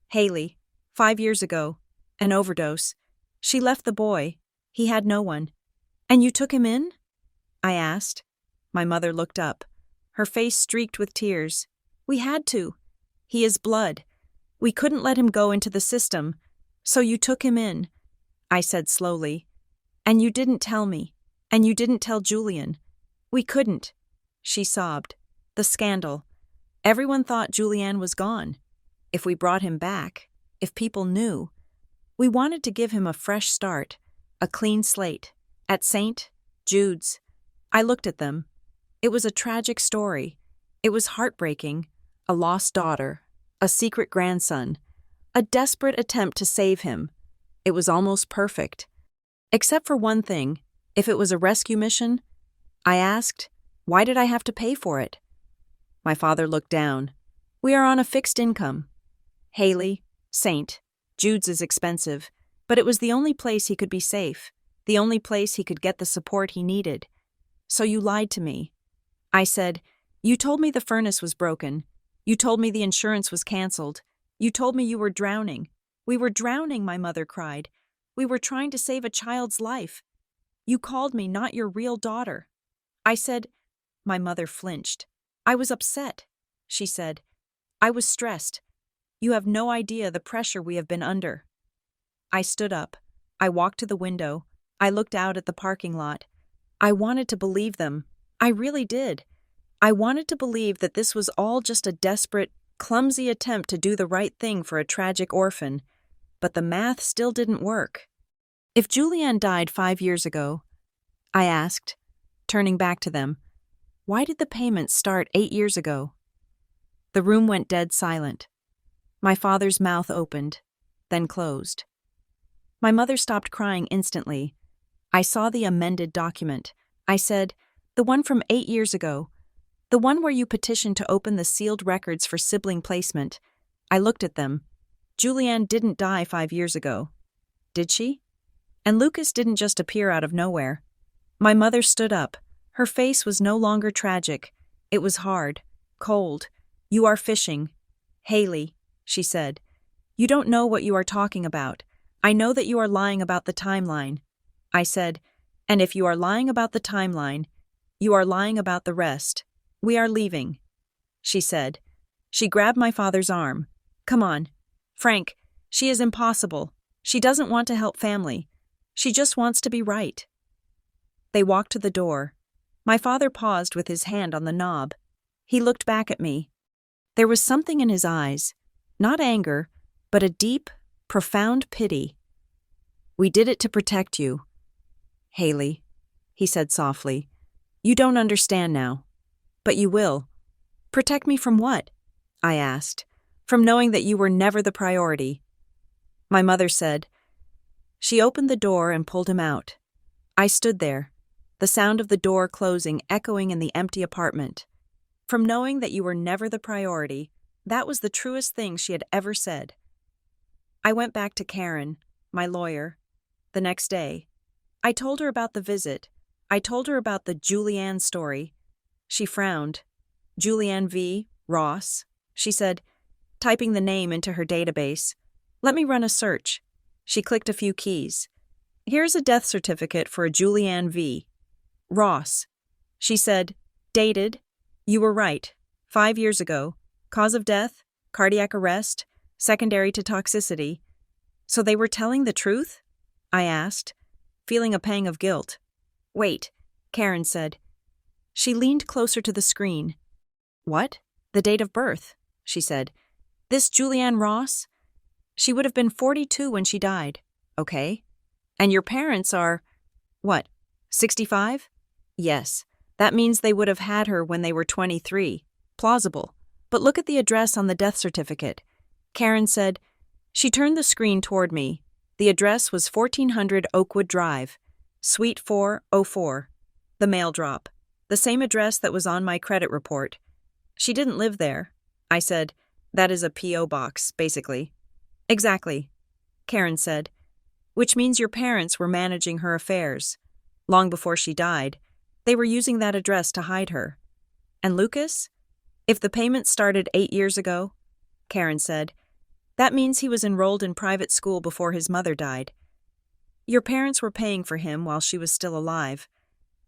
Haley, 5 years ago. An overdose. She left the boy. He had no one. And you took him in? I asked. My mother looked up. Her face streaked with tears. We had to. He is blood. We couldn't let him go into the system. So you took him in, I said slowly. And you didn't tell me. And you didn't tell Julian. We couldn't. She sobbed. The scandal. Everyone thought Julianne was gone. If we brought him back, if people knew. We wanted to give him a fresh start, a clean slate, at St. Jude's. I looked at them. It was a tragic story. It was heartbreaking. a lost daughter, a secret grandson, a desperate attempt to save him. It was almost perfect. Except for one thing, if it was a rescue mission, I asked, why did I have to pay for it? My father looked down. We are on a fixed income. Haley, Saint, Jude's is expensive, but it was the only place he could be safe, the only place he could get the support he needed. So you lied to me. I said, you told me the furnace was broken. You told me the insurance was canceled. You told me you were drowning. We were drowning, my mother cried. We were trying to save a child's life. You called me not your real daughter. I said, my mother flinched. I was upset. She said, I was stressed. You have no idea the pressure we have been under. I stood up. I walked to the window. I looked out at the parking lot. I wanted to believe them. I really did. I wanted to believe that this was all just a desperate, clumsy attempt to do the right thing for a tragic orphan, but the math still didn't work. If Julianne died 5 years ago, I asked, turning back to them, why did the payments start 8 years ago? The room went dead silent. My father's mouth opened, then closed. My mother stopped crying instantly. I saw the amended document. I said, the one from 8 years ago. The one where you petitioned to open the sealed records for sibling placement. I looked at them. Julianne didn't die 5 years ago. Did she? And Lucas didn't just appear out of nowhere. My mother stood up. Her face was no longer tragic. It was hard, cold. You are fishing. Haley, she said. You don't know what you are talking about. I know that you are lying about the timeline. I said, and if you are lying about the timeline, you are lying about the rest. We are leaving, she said. She grabbed my father's arm. Come on. Frank, she is impossible. She doesn't want to help family. She just wants to be right. They walked to the door. My father paused with his hand on the knob. He looked back at me. There was something in his eyes, not anger, but a deep, profound pity. We did it to protect you. Haley, he said softly. You don't understand now. But you will. Protect me from what? I asked. From knowing that you were never the priority. My mother said. She opened the door and pulled him out. I stood there, the sound of the door closing echoing in the empty apartment. From knowing that you were never the priority, that was the truest thing she had ever said. I went back to Karen, my lawyer, the next day. I told her about the visit. I told her about the Julianne story. She frowned. Julianne V. Ross, she said, typing the name into her database. Let me run a search. She clicked a few keys. Here's a death certificate for a Julianne V. Ross. She said, dated. You were right. 5 years ago. Cause of death, cardiac arrest, secondary to toxicity. So they were telling the truth? I asked, feeling a pang of guilt. Wait, Karen said. She leaned closer to the screen. What? The date of birth, she said. This Julianne Ross? She would have been 42 when she died. Okay. And your parents are, what, 65? Yes. That means they would have had her when they were 23. Plausible. But look at the address on the death certificate. Karen said. She turned the screen toward me. The address was 1400 Oakwood Drive, Suite 404. The mail drop. The same address that was on my credit report. She didn't live there. I said, that is a P.O. box, basically. Exactly, Karen said. Which means your parents were managing her affairs. Long before she died, they were using that address to hide her. And Lucas? If the payment started 8 years ago, Karen said, that means he was enrolled in private school before his mother died. Your parents were paying for him while she was still alive.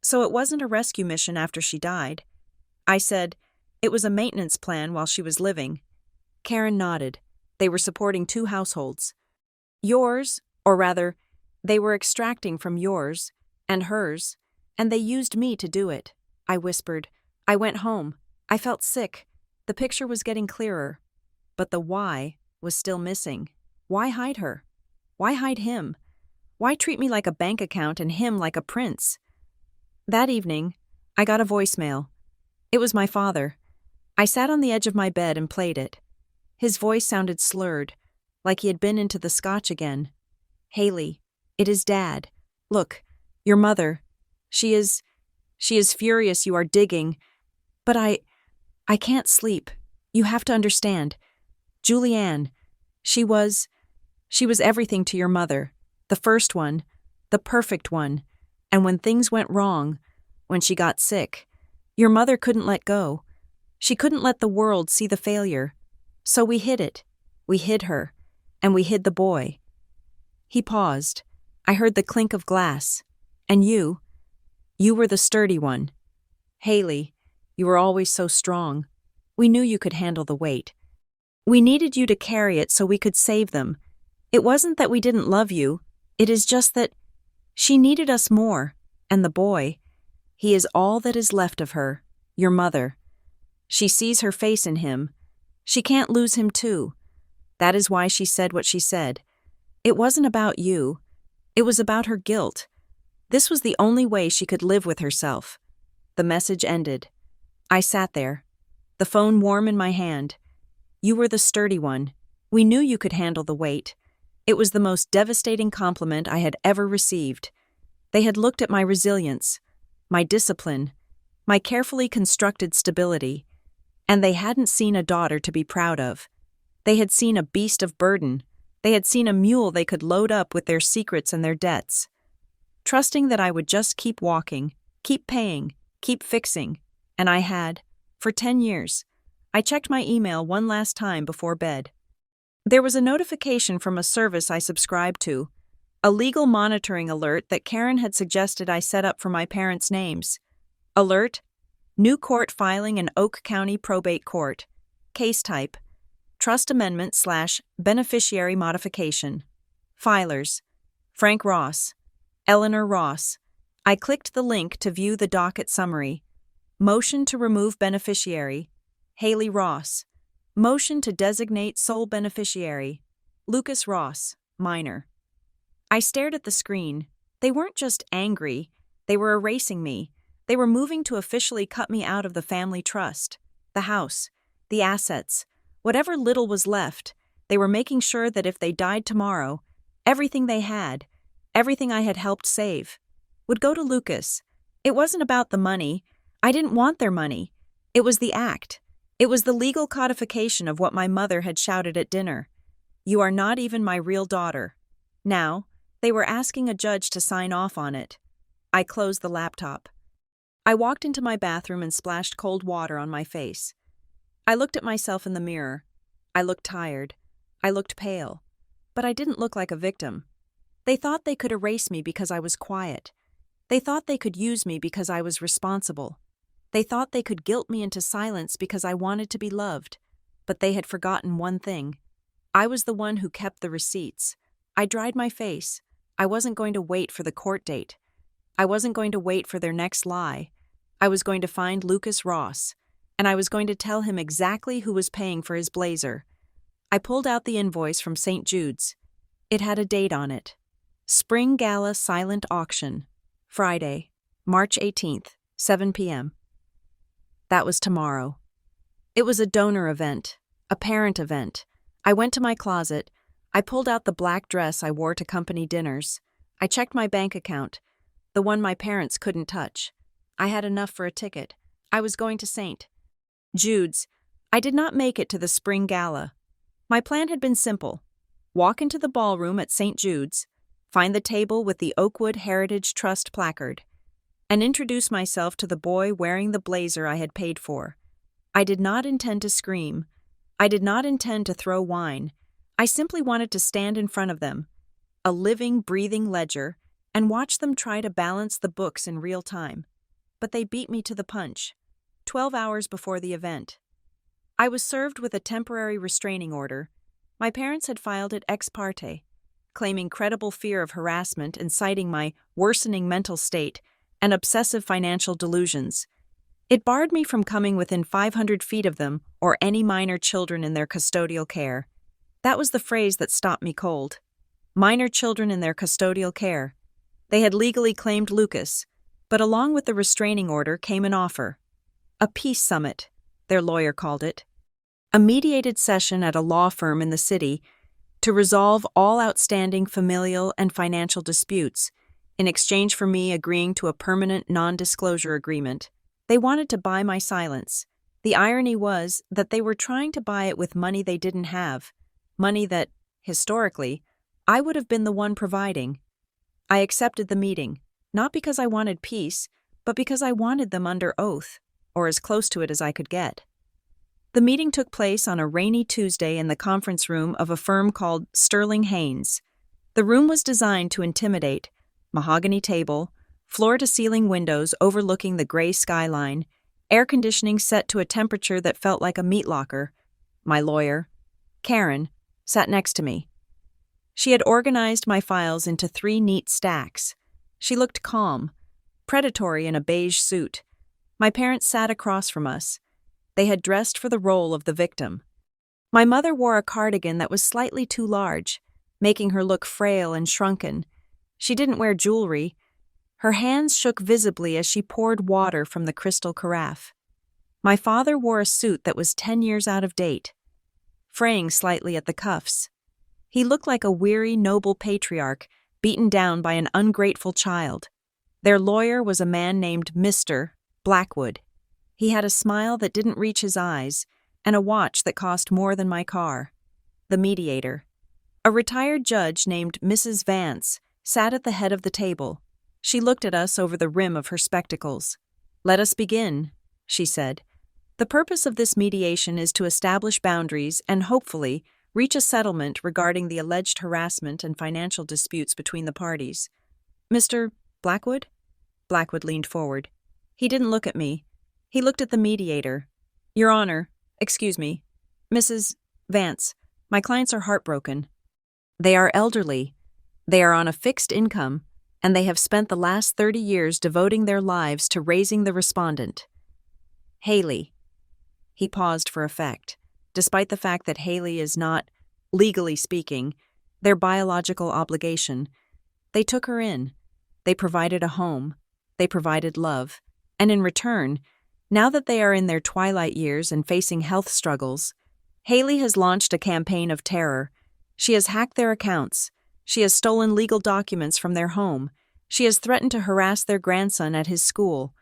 So it wasn't a rescue mission after she died. I said, it was a maintenance plan while she was living. Karen nodded. They were supporting 2 households. Yours, or rather, they were extracting from yours and hers, and they used me to do it. I whispered. I went home. I felt sick. The picture was getting clearer. But the why was still missing. Why hide her? Why hide him? Why treat me like a bank account and him like a prince? That evening, I got a voicemail. It was my father. I sat on the edge of my bed and played it. His voice sounded slurred, like he had been into the scotch again. Haley, it is Dad. Look, your mother. She is furious you are digging. But I can't sleep. You have to understand. Julianne, she was everything to your mother. The first one, the perfect one. And when things went wrong, when she got sick, your mother couldn't let go. She couldn't let the world see the failure. So we hid it. We hid her. And we hid the boy. He paused. I heard the clink of glass. And you were the sturdy one. Haley, you were always so strong. We knew you could handle the weight. We needed you to carry it so we could save them. It wasn't that we didn't love you. It is just that she needed us more. And the boy, he is all that is left of her, your mother. She sees her face in him. She can't lose him too. That is why she said what she said. It wasn't about you. It was about her guilt. This was the only way she could live with herself. The message ended. I sat there, the phone warm in my hand. You were the sturdy one. We knew you could handle the weight. It was the most devastating compliment I had ever received. They had looked at my resilience, my discipline, my carefully constructed stability, and they hadn't seen a daughter to be proud of. They had seen a beast of burden. They had seen a mule they could load up with their secrets and their debts. Trusting that I would just keep walking, keep paying, keep fixing. And I had, for 10 years. I checked my email one last time before bed. There was a notification from a service I subscribed to, a legal monitoring alert that Karen had suggested I set up for my parents' names. Alert: new court filing in Oak County Probate Court. Case type: Trust Amendment/Beneficiary Modification. Filers: Frank Ross, Eleanor Ross. I clicked the link to view the docket summary. Motion to remove beneficiary: Haley Ross. Motion to designate sole beneficiary: Lucas Ross, minor. I stared at the screen. They weren't just angry. They were erasing me. They were moving to officially cut me out of the family trust, the house, the assets, whatever little was left. They were making sure that if they died tomorrow, everything they had, everything I had helped save, would go to Lucas. It wasn't about the money. I didn't want their money. It was the act. It was the legal codification of what my mother had shouted at dinner. You are not even my real daughter. Now, they were asking a judge to sign off on it. I closed the laptop. I walked into my bathroom and splashed cold water on my face. I looked at myself in the mirror. I looked tired. I looked pale. But I didn't look like a victim. They thought they could erase me because I was quiet. They thought they could use me because I was responsible. They thought they could guilt me into silence because I wanted to be loved. But they had forgotten one thing. I was the one who kept the receipts. I dried my face. I wasn't going to wait for the court date. I wasn't going to wait for their next lie. I was going to find Lucas Ross, and I was going to tell him exactly who was paying for his blazer. I pulled out the invoice from St. Jude's. It had a date on it. Spring Gala Silent Auction. Friday, March 18th, 7 p.m. That was tomorrow. It was a donor event, a parent event. I went to my closet. I pulled out the black dress I wore to company dinners. I checked my bank account, the one my parents couldn't touch. I had enough for a ticket. I was going to St. Jude's. I did not make it to the spring gala. My plan had been simple. Walk into the ballroom at St. Jude's, find the table with the Oakwood Heritage Trust placard, and introduce myself to the boy wearing the blazer I had paid for. I did not intend to scream. I did not intend to throw wine. I simply wanted to stand in front of them, a living, breathing ledger, and watch them try to balance the books in real time. But they beat me to the punch, 12 hours before the event. I was served with a temporary restraining order. My parents had filed it ex parte, claiming credible fear of harassment and citing my worsening mental state and obsessive financial delusions. It barred me from coming within 500 feet of them or any minor children in their custodial care. That was the phrase that stopped me cold. Minor children in their custodial care. They had legally claimed Lucas, but along with the restraining order came an offer. A peace summit. their lawyer called it. A mediated session at a law firm in the city to resolve all outstanding familial and financial disputes in exchange for me agreeing to a permanent non-disclosure agreement. They wanted to buy my silence. The irony was that they were trying to buy it with money they didn't have, money that, historically, I would have been the one providing. I accepted the meeting, not because I wanted peace, but because I wanted them under oath, or as close to it as I could get. The meeting took place on a rainy Tuesday in the conference room of a firm called Sterling Haynes. The room was designed to intimidate: mahogany table, floor-to-ceiling windows overlooking the gray skyline, air conditioning set to a temperature that felt like a meat locker. My lawyer, Karen, sat next to me. She had organized my files into 3 neat stacks. She looked calm, predatory in a beige suit. My parents sat across from us. They had dressed for the role of the victim. My mother wore a cardigan that was slightly too large, making her look frail and shrunken. She didn't wear jewelry. Her hands shook visibly as she poured water from the crystal carafe. My father wore a suit that was 10 years out of date, fraying slightly at the cuffs. He looked like a weary, noble patriarch beaten down by an ungrateful child. Their lawyer was a man named Mr. Blackwood. He had a smile that didn't reach his eyes and a watch that cost more than my car. The mediator, a retired judge named Mrs. Vance, sat at the head of the table. She looked at us over the rim of her spectacles. "Let us begin," she said. "The purpose of this mediation is to establish boundaries and, hopefully, reach a settlement regarding the alleged harassment and financial disputes between the parties." "Mr. Blackwood?" Blackwood leaned forward. He didn't look at me. He looked at the mediator. "Your Honor, excuse me, Mrs. Vance, my clients are heartbroken. They are elderly. They are on a fixed income, and they have spent the last 30 years devoting their lives to raising the respondent. Haley." He paused for effect. Despite the fact that Haley is not, legally speaking, their biological obligation, they took her in. They provided a home. They provided love. And in return, now that they are in their twilight years and facing health struggles, Haley has launched a campaign of terror. She has hacked their accounts. She has stolen legal documents from their home. She has threatened to harass their grandson at his school.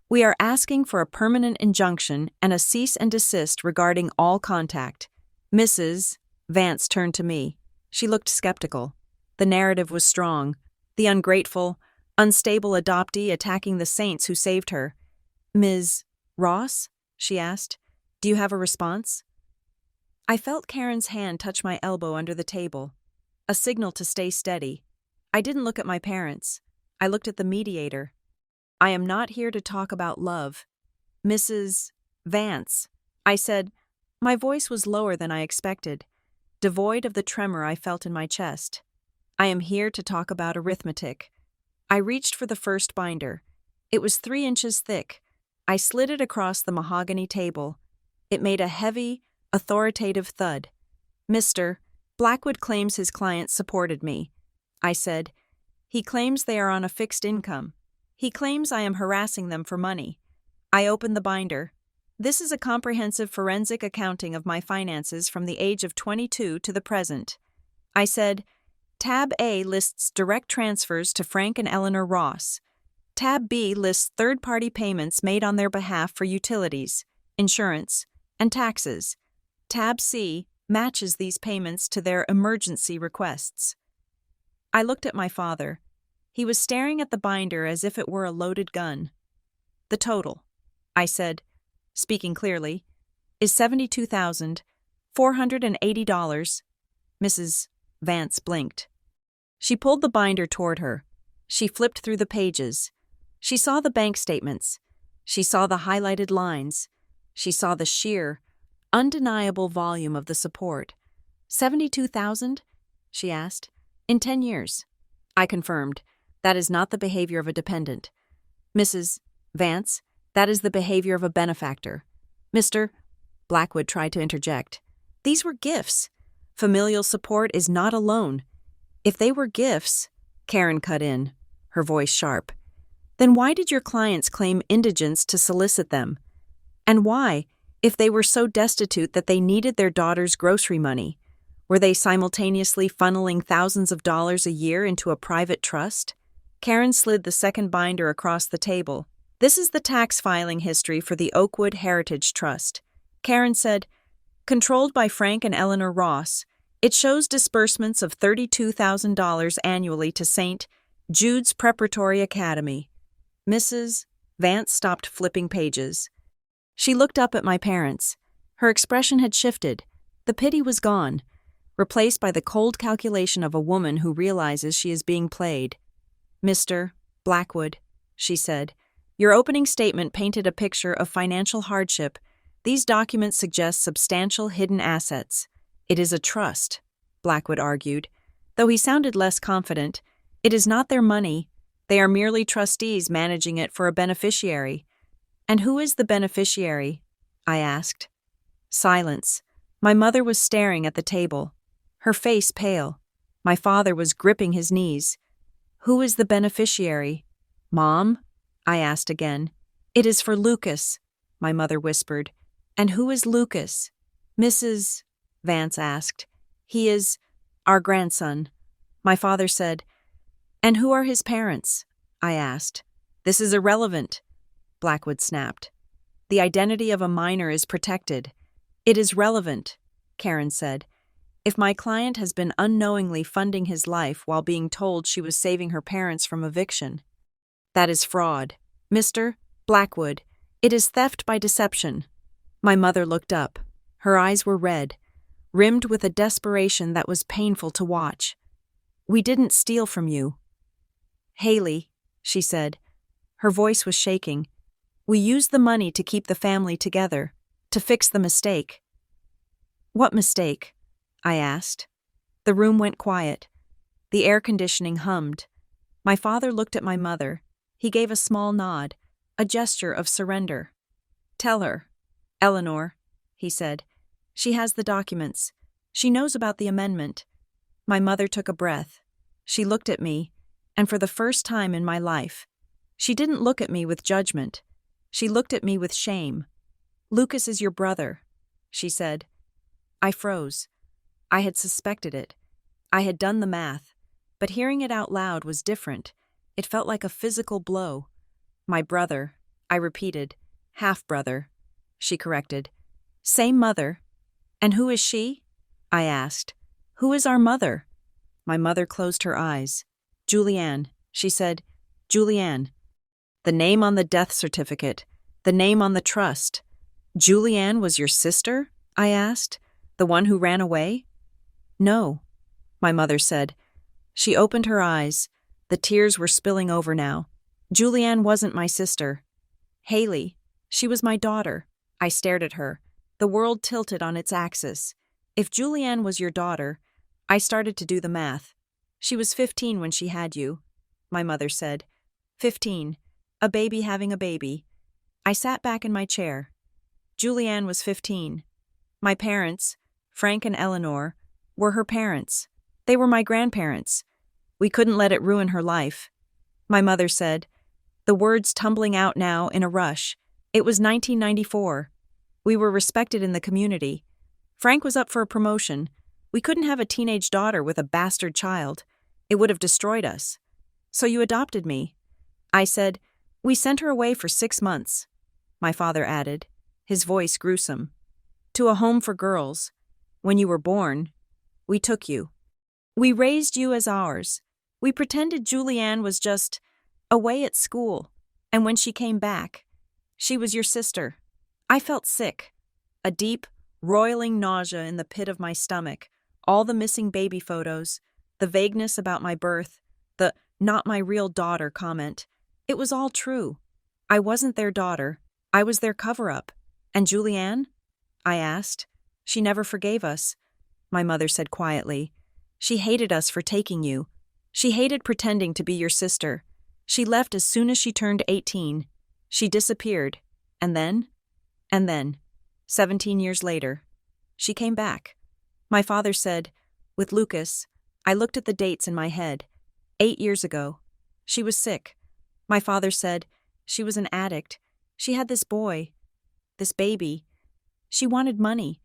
We are asking for a permanent injunction and a cease and desist regarding all contact. Mrs. Vance turned to me. She looked skeptical. The narrative was strong. The ungrateful, unstable adoptee attacking the saints who saved her. "Ms. Ross?" she asked. "Do you have a response?" I felt Karen's hand touch my elbow under the table, a signal to stay steady. I didn't look at my parents. I looked at the mediator. "I am not here to talk about love. Mrs. Vance," I said. My voice was lower than I expected, devoid of the tremor I felt in my chest. "I am here to talk about arithmetic." I reached for the first binder. It was 3 inches thick. I slid it across the mahogany table. It made a heavy, authoritative thud. "Mr. Blackwood claims his clients supported me," I said. "He claims they are on a fixed income. He claims I am harassing them for money." I opened the binder. "This is a comprehensive forensic accounting of my finances from the age of 22 to the present." I said, "Tab A lists direct transfers to Frank and Eleanor Ross. Tab B lists third-party payments made on their behalf for utilities, insurance, and taxes. Tab C matches these payments to their emergency requests." I looked at my father. He was staring at the binder as if it were a loaded gun. "The total," I said, speaking clearly, "is $72,480. Mrs. Vance blinked. She pulled the binder toward her. She flipped through the pages. She saw the bank statements. She saw the highlighted lines. She saw the sheer, undeniable volume of the support. 72,000? She asked. "In 10 years. I confirmed. "That is not the behavior of a dependent. Mrs. Vance, that is the behavior of a benefactor." "Mr. Blackwood tried to interject. "These were gifts. Familial support is not a loan. If they were gifts," Karen cut in, her voice sharp, "then why did your clients claim indigents to solicit them? And why, If they were so destitute that they needed their daughter's grocery money, were they simultaneously funneling thousands of dollars a year into a private trust? Karen slid the second binder across the table. This is the tax filing history for the Oakwood Heritage Trust. Karen said, controlled by Frank and Eleanor Ross, it shows disbursements of $32,000 annually to St. Jude's Preparatory Academy. Mrs. Vance stopped flipping pages. She looked up at my parents. Her expression had shifted. The pity was gone, replaced by the cold calculation of a woman who realizes she is being played. Mr. Blackwood, she said, your opening statement painted a picture of financial hardship. These documents suggest substantial hidden assets. It is a trust, Blackwood argued. Though he sounded less confident, it is not their money. They are merely trustees managing it for a beneficiary. And who is the beneficiary? I asked. Silence. My mother was staring at the table, her face pale. My father was gripping his knees. Who is the beneficiary? Mom? I asked again. It is for Lucas, my mother whispered. And who is Lucas? Mrs. Vance asked. He is our grandson. My father said. And who are his parents? I asked. This is irrelevant, Blackwood snapped. The identity of a minor is protected. It is relevant, Karen said. If my client has been unknowingly funding his life while being told she was saving her parents from eviction, that is fraud. Mr. Blackwood, it is theft by deception. My mother looked up. Her eyes were red, rimmed with a desperation that was painful to watch. We didn't steal from you. Haley, she said. Her voice was shaking. We used the money to keep the family together, to fix the mistake. What mistake? I asked. The room went quiet. The air conditioning hummed. My father looked at my mother. He gave a small nod, a gesture of surrender. Tell her, Eleanor, he said. She has the documents. She knows about the amendment. My mother took a breath. She looked at me, and for the first time in my life, she didn't look at me with judgment. She looked at me with shame. Lucas is your brother, she said. I froze. I had suspected it. I had done the math, but hearing it out loud was different. It felt like a physical blow. My brother, I repeated. Half-brother, she corrected. Same mother. And who is she? I asked. Who is our mother? My mother closed her eyes. Julianne, she said. Julianne. The name on the death certificate. The name on the trust. Julianne was your sister? I asked. The one who ran away? No, my mother said. She opened her eyes. The tears were spilling over now. Julianne wasn't my sister. Haley, she was my daughter. I stared at her. The world tilted on its axis. If Julianne was your daughter, I started to do the math. She was 15 when she had you, my mother said. 15. A baby having a baby. I sat back in my chair. Julianne was 15. My parents, Frank and Eleanor, were her parents. They were my grandparents. We couldn't let it ruin her life. My mother said, the words tumbling out now in a rush. It was 1994. We were respected in the community. Frank was up for a promotion. We couldn't have a teenage daughter with a bastard child. It would have destroyed us. So you adopted me. I said, we sent her away for 6 months. My father added, his voice gruesome. To a home for girls. When you were born, we took you. We raised you as ours. We pretended Julianne was just away at school. And when she came back, she was your sister. I felt sick. A deep, roiling nausea in the pit of my stomach. All the missing baby photos, the vagueness about my birth, the not my real daughter comment. It was all true. I wasn't their daughter. I was their cover-up. And Julianne? I asked. She never forgave us. My mother said quietly. She hated us for taking you. She hated pretending to be your sister. She left as soon as she turned 18. She disappeared. And then, 17 years later, she came back. My father said, with Lucas, I looked at the dates in my head. 8 years ago. She was sick. My father said, she was an addict. She had this boy, this baby. She wanted money.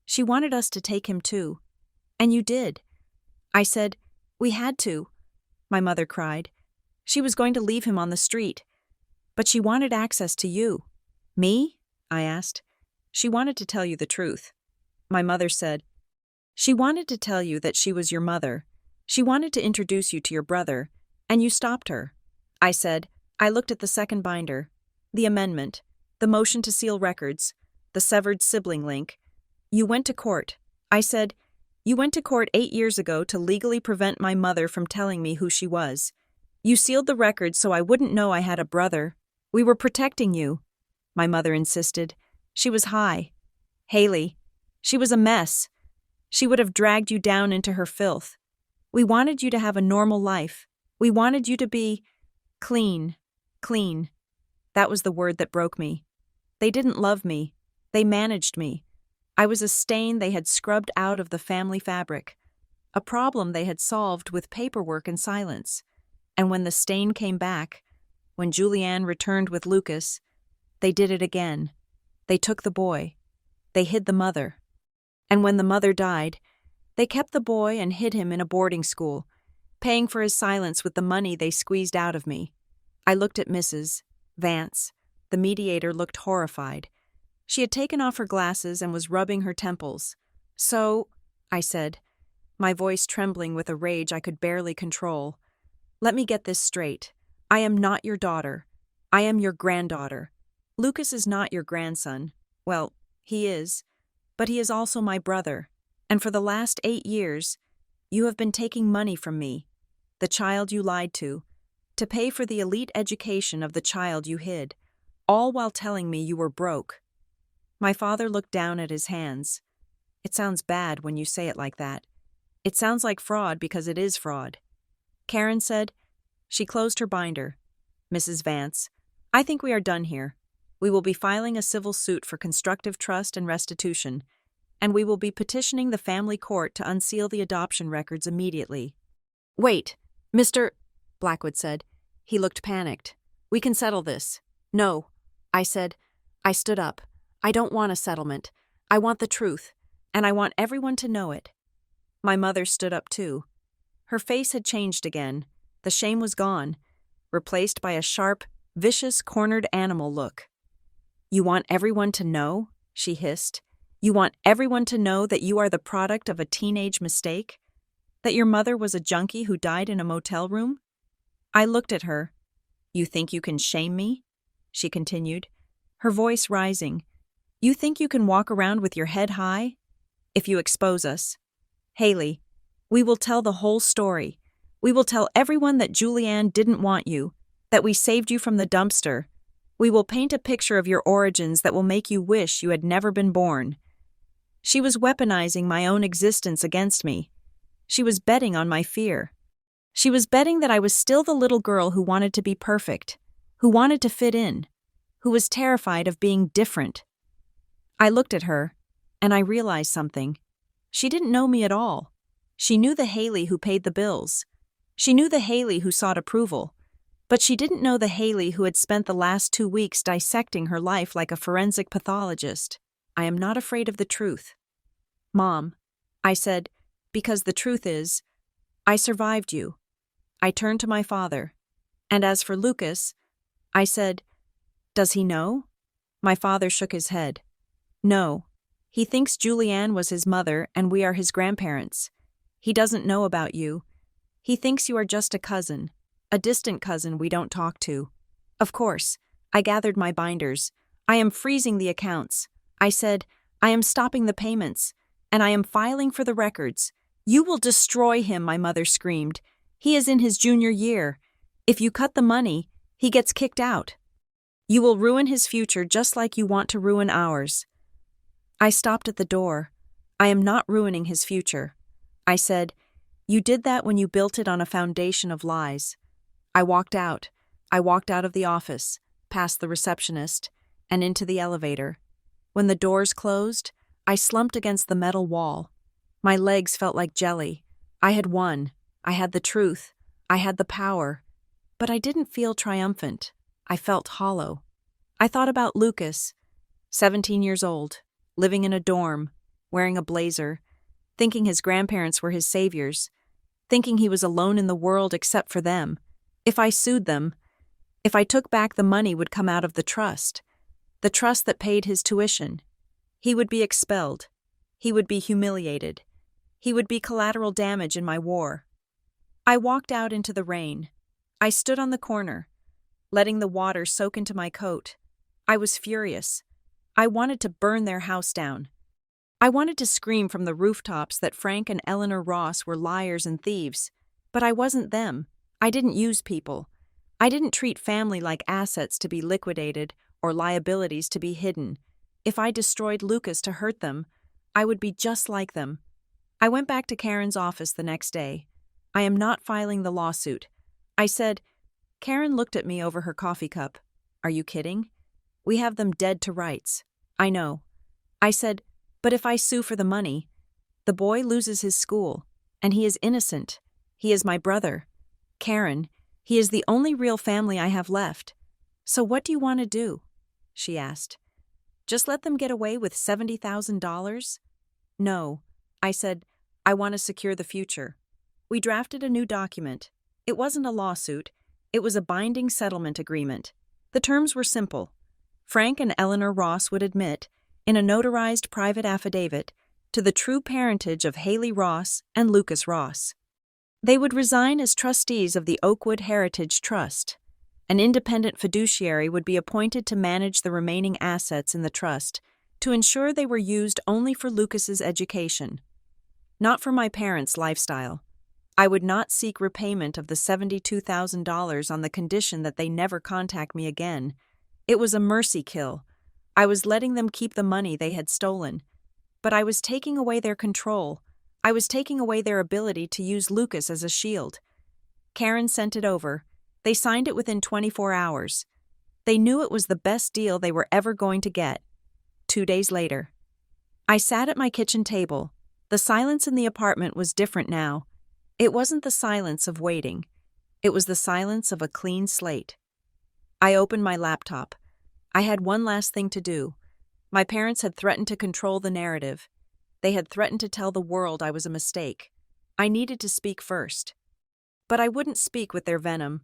She wanted us to take him too. And you did. I said, we had to. My mother cried. She was going to leave him on the street. But she wanted access to you. Me? I asked. She wanted to tell you the truth. My mother said, she wanted to tell you that she was your mother. She wanted to introduce you to your brother, and you stopped her. I said, I looked at the second binder, the amendment, the motion to seal records, the severed sibling link. You went to court. I said, you went to court 8 years ago to legally prevent my mother from telling me who she was. You sealed the records so I wouldn't know I had a brother. We were protecting you. My mother insisted. She was high. Haley. She was a mess. She would have dragged you down into her filth. We wanted you to have a normal life. We wanted you to be clean. Clean. That was the word that broke me. They didn't love me. They managed me. I was a stain they had scrubbed out of the family fabric, a problem they had solved with paperwork and silence. And when the stain came back, when Julianne returned with Lucas, they did it again. They took the boy. They hid the mother. And when the mother died, they kept the boy and hid him in a boarding school, paying for his silence with the money they squeezed out of me. I looked at Mrs. Vance. The mediator looked horrified. She had taken off her glasses and was rubbing her temples. So, I said, my voice trembling with a rage I could barely control, let me get this straight. I am not your daughter. I am your granddaughter. Lucas is not your grandson. Well, he is. But he is also my brother. And for the last 8 years, you have been taking money from me, the child you lied to pay for the elite education of the child you hid, all while telling me you were broke. My father looked down at his hands. It sounds bad when you say it like that. It sounds like fraud because it is fraud. Karen said. She closed her binder. Mrs. Vance, I think we are done here. We will be filing a civil suit for constructive trust and restitution, and we will be petitioning the family court to unseal the adoption records immediately. Wait, Mr. Blackwood said. He looked panicked. We can settle this. No, I said. I stood up. I don't want a settlement. I want the truth, and I want everyone to know it. My mother stood up too. Her face had changed again. The shame was gone, replaced by a sharp, vicious, cornered animal look. You want everyone to know? She hissed. You want everyone to know that you are the product of a teenage mistake? That your mother was a junkie who died in a motel room? I looked at her. You think you can shame me? She continued, her voice rising. You think you can walk around with your head high? If you expose us. Haley, we will tell the whole story. We will tell everyone that Julianne didn't want you, that we saved you from the dumpster. We will paint a picture of your origins that will make you wish you had never been born. She was weaponizing my own existence against me. She was betting on my fear. She was betting that I was still the little girl who wanted to be perfect, who wanted to fit in, who was terrified of being different. I looked at her, and I realized something. She didn't know me at all. She knew the Haley who paid the bills. She knew the Haley who sought approval. But she didn't know the Haley who had spent the last 2 weeks dissecting her life like a forensic pathologist. I am not afraid of the truth. Mom, I said, because the truth is, I survived you. I turned to my father. And as for Lucas, I said, does he know? My father shook his head. No. He thinks Julianne was his mother and we are his grandparents. He doesn't know about you. He thinks you are just a cousin, a distant cousin we don't talk to. Of course, I gathered my binders. I am freezing the accounts. I said, I am stopping the payments, and I am filing for the records. You will destroy him, my mother screamed. He is in his junior year. If you cut the money, he gets kicked out. You will ruin his future just like you want to ruin ours. I stopped at the door. I am not ruining his future. I said, you did that when you built it on a foundation of lies. I walked out. I walked out of the office, past the receptionist, and into the elevator. When the doors closed, I slumped against the metal wall. My legs felt like jelly. I had won. I had the truth. I had the power. But I didn't feel triumphant. I felt hollow. I thought about Lucas, 17 years old, living in a dorm, wearing a blazer, thinking his grandparents were his saviors, thinking he was alone in the world except for them. If I sued them, if I took back the money would come out of the trust that paid his tuition. He would be expelled. He would be humiliated. He would be collateral damage in my war. I walked out into the rain. I stood on the corner, letting the water soak into my coat. I was furious. I wanted to burn their house down. I wanted to scream from the rooftops that Frank and Eleanor Ross were liars and thieves. But I wasn't them. I didn't use people. I didn't treat family like assets to be liquidated or liabilities to be hidden. If I destroyed Lucas to hurt them, I would be just like them. I went back to Karen's office the next day. I am not filing the lawsuit, I said. Karen looked at me over her coffee cup. Are you kidding? We have them dead to rights. I know. I said, but if I sue for the money, the boy loses his school, and he is innocent. He is my brother. Karen, he is the only real family I have left. So what do you want to do? She asked. Just let them get away with $70,000? No, I said, I want to secure the future. We drafted a new document. It wasn't a lawsuit. It was a binding settlement agreement. The terms were simple. Frank and Eleanor Ross would admit, in a notarized private affidavit, to the true parentage of Haley Ross and Lucas Ross. They would resign as trustees of the Oakwood Heritage Trust. An independent fiduciary would be appointed to manage the remaining assets in the trust to ensure they were used only for Lucas's education, not for my parents' lifestyle. I would not seek repayment of the $72,000 on the condition that they never contact me again. It was a mercy kill. I was letting them keep the money they had stolen, but I was taking away their control. I was taking away their ability to use Lucas as a shield. Karen sent it over. They signed it within 24 hours. They knew it was the best deal they were ever going to get. 2 days later, I sat at my kitchen table. The silence in the apartment was different now. It wasn't the silence of waiting. It was the silence of a clean slate. I opened my laptop. I had one last thing to do. My parents had threatened to control the narrative. They had threatened to tell the world I was a mistake. I needed to speak first. But I wouldn't speak with their venom.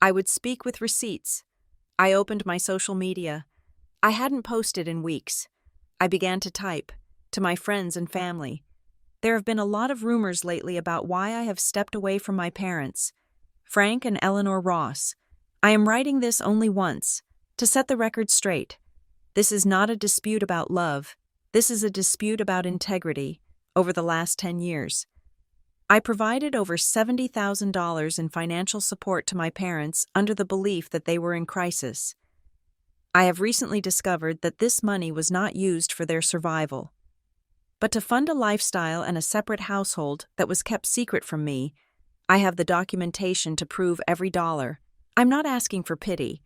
I would speak with receipts. I opened my social media. I hadn't posted in weeks. I began to type, to my friends and family. There have been a lot of rumors lately about why I have stepped away from my parents, Frank and Eleanor Ross. I am writing this only once, to set the record straight. This is not a dispute about love. This is a dispute about integrity over the last 10 years. I provided over $70,000 in financial support to my parents under the belief that they were in crisis. I have recently discovered that this money was not used for their survival, but to fund a lifestyle and a separate household that was kept secret from me. I have the documentation to prove every dollar. I'm not asking for pity.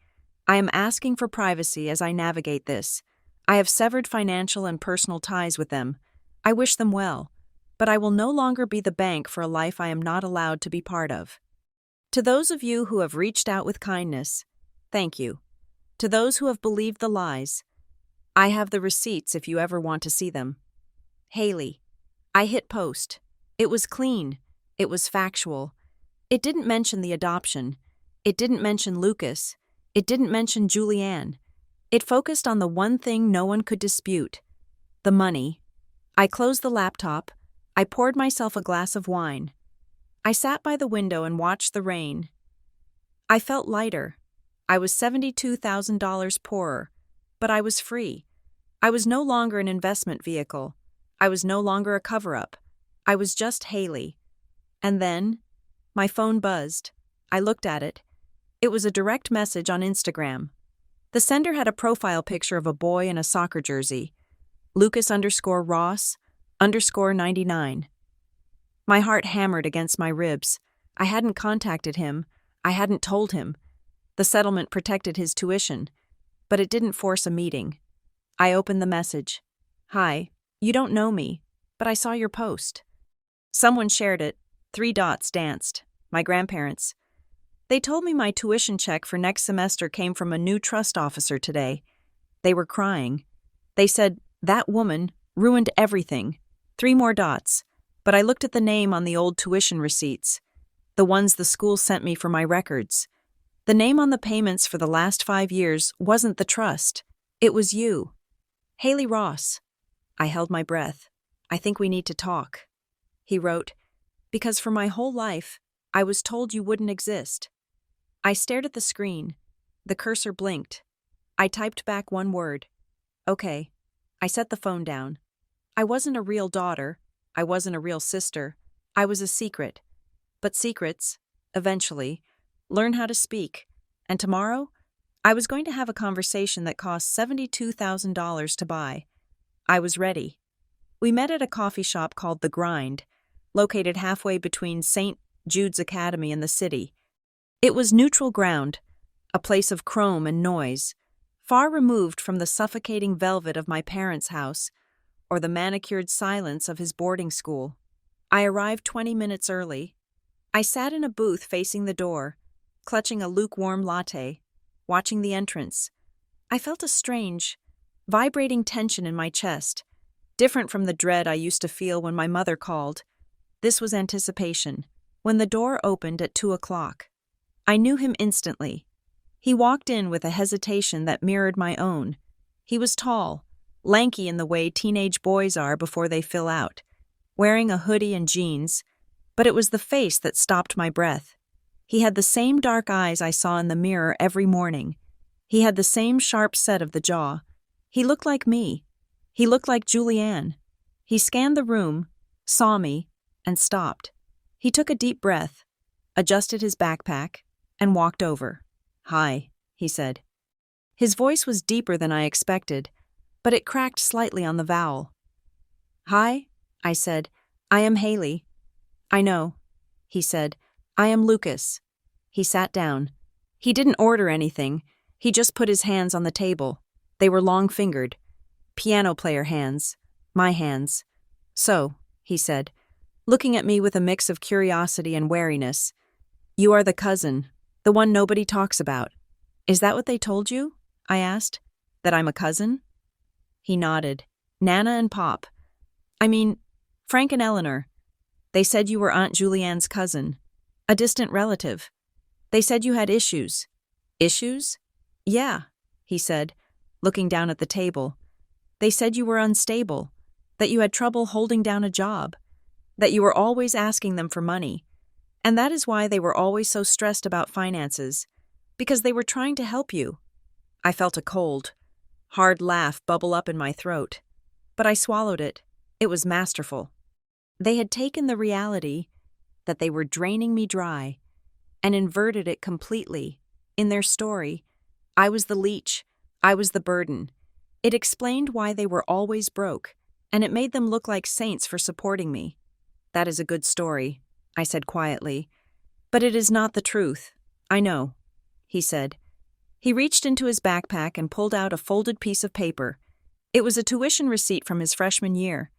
I am asking for privacy as I navigate this. I have severed financial and personal ties with them. I wish them well, but I will no longer be the bank for a life I am not allowed to be part of. To those of you who have reached out with kindness, thank you. To those who have believed the lies, I have the receipts if you ever want to see them. Haley. I hit post. It was clean. It was factual. It didn't mention the adoption. It didn't mention Lucas. It didn't mention Julianne. It focused on the one thing no one could dispute, the money. I closed the laptop. I poured myself a glass of wine. I sat by the window and watched the rain. I felt lighter. I was $72,000 poorer, but I was free. I was no longer an investment vehicle. I was no longer a cover-up. I was just Haley. And then, my phone buzzed. I looked at it. It was a direct message on Instagram. The sender had a profile picture of a boy in a soccer jersey. Lucas_Ross_99. My heart hammered against my ribs. I hadn't contacted him. I hadn't told him. The settlement protected his tuition, but it didn't force a meeting. I opened the message. Hi, you don't know me, but I saw your post. Someone shared it. 3 dots danced. My grandparents. They told me my tuition check for next semester came from a new trust officer today. They were crying. They said, That woman ruined everything. 3 more dots. But I looked at the name on the old tuition receipts, the ones the school sent me for my records. The name on the payments for the last 5 years wasn't the trust. It was you. Haley Ross. I held my breath. I think we need to talk. He wrote, because for my whole life, I was told you wouldn't exist. I stared at the screen. The cursor blinked. I typed back one word. Okay. I set the phone down. I wasn't a real daughter. I wasn't a real sister. I was a secret. But secrets, eventually, learn how to speak. And tomorrow, I was going to have a conversation that cost $72,000 to buy. I was ready. We met at a coffee shop called The Grind, located halfway between St. Jude's Academy and the city. It was neutral ground, a place of chrome and noise, far removed from the suffocating velvet of my parents' house or the manicured silence of his boarding school. I arrived 20 minutes early. I sat in a booth facing the door, clutching a lukewarm latte, watching the entrance. I felt a strange, vibrating tension in my chest, different from the dread I used to feel when my mother called. This was anticipation. When the door opened at 2 o'clock, I knew him instantly. He walked in with a hesitation that mirrored my own. He was tall, lanky in the way teenage boys are before they fill out, wearing a hoodie and jeans, but it was the face that stopped my breath. He had the same dark eyes I saw in the mirror every morning. He had the same sharp set of the jaw. He looked like me. He looked like Julianne. He scanned the room, saw me, and stopped. He took a deep breath, adjusted his backpack, and walked over. "Hi," he said. His voice was deeper than I expected, but it cracked slightly on the vowel. "Hi," I said. "I am Haley." "I know," he said. "I am Lucas." He sat down. He didn't order anything. He just put his hands on the table. They were long-fingered. Piano player hands. My hands. "So," he said, looking at me with a mix of curiosity and wariness, "you are the cousin, the one nobody talks about. Is that what they told you?" I asked. "That I'm a cousin?" He nodded. "Nana and Pop. I mean, Frank and Eleanor. They said you were Aunt Julianne's cousin, a distant relative. They said you had issues." "Issues?" "Yeah," he said, looking down at the table. "They said you were unstable, that you had trouble holding down a job, that you were always asking them for money, and that is why they were always so stressed about finances, because they were trying to help you." I felt a cold, hard laugh bubble up in my throat, but I swallowed it. It was masterful. They had taken the reality that they were draining me dry and inverted it completely. In their story, I was the leech, I was the burden. It explained why they were always broke, and it made them look like saints for supporting me. "That is a good story," I said quietly. "But it is not the truth. I know," he said. He reached into his backpack and pulled out a folded piece of paper. It was a tuition receipt from his freshman year.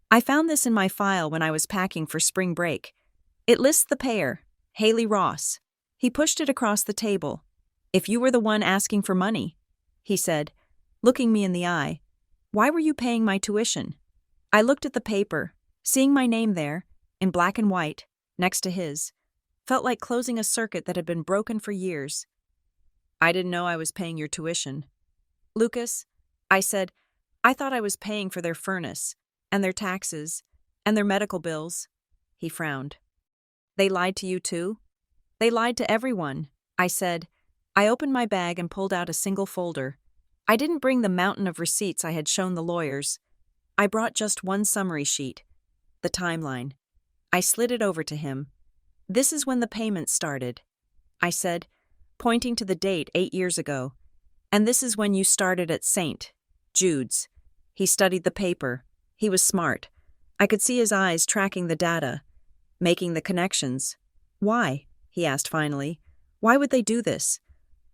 I found this in my file when I was packing for spring break. It lists the payer, Haley Ross. He pushed it across the table. "If you were the one asking for money," he said, looking me in the eye, "why were you paying my tuition?" I looked at the paper. Seeing my name there, in black and white, next to his, felt like closing a circuit that had been broken for years. "I didn't know I was paying your tuition." "Lucas," I said, "I thought I was paying for their furnace, and their taxes, and their medical bills." He frowned. "They lied to you too?" "They lied to everyone," I said. I opened my bag and pulled out a single folder. I didn't bring the mountain of receipts I had shown the lawyers. I brought just one summary sheet, the timeline. I slid it over to him. "This is when the payments started," I said, pointing to the date 8 years ago. "And this is when you started at St. Jude's." He studied the paper. He was smart. I could see his eyes tracking the data, making the connections. "Why?" he asked finally. "Why would they do this?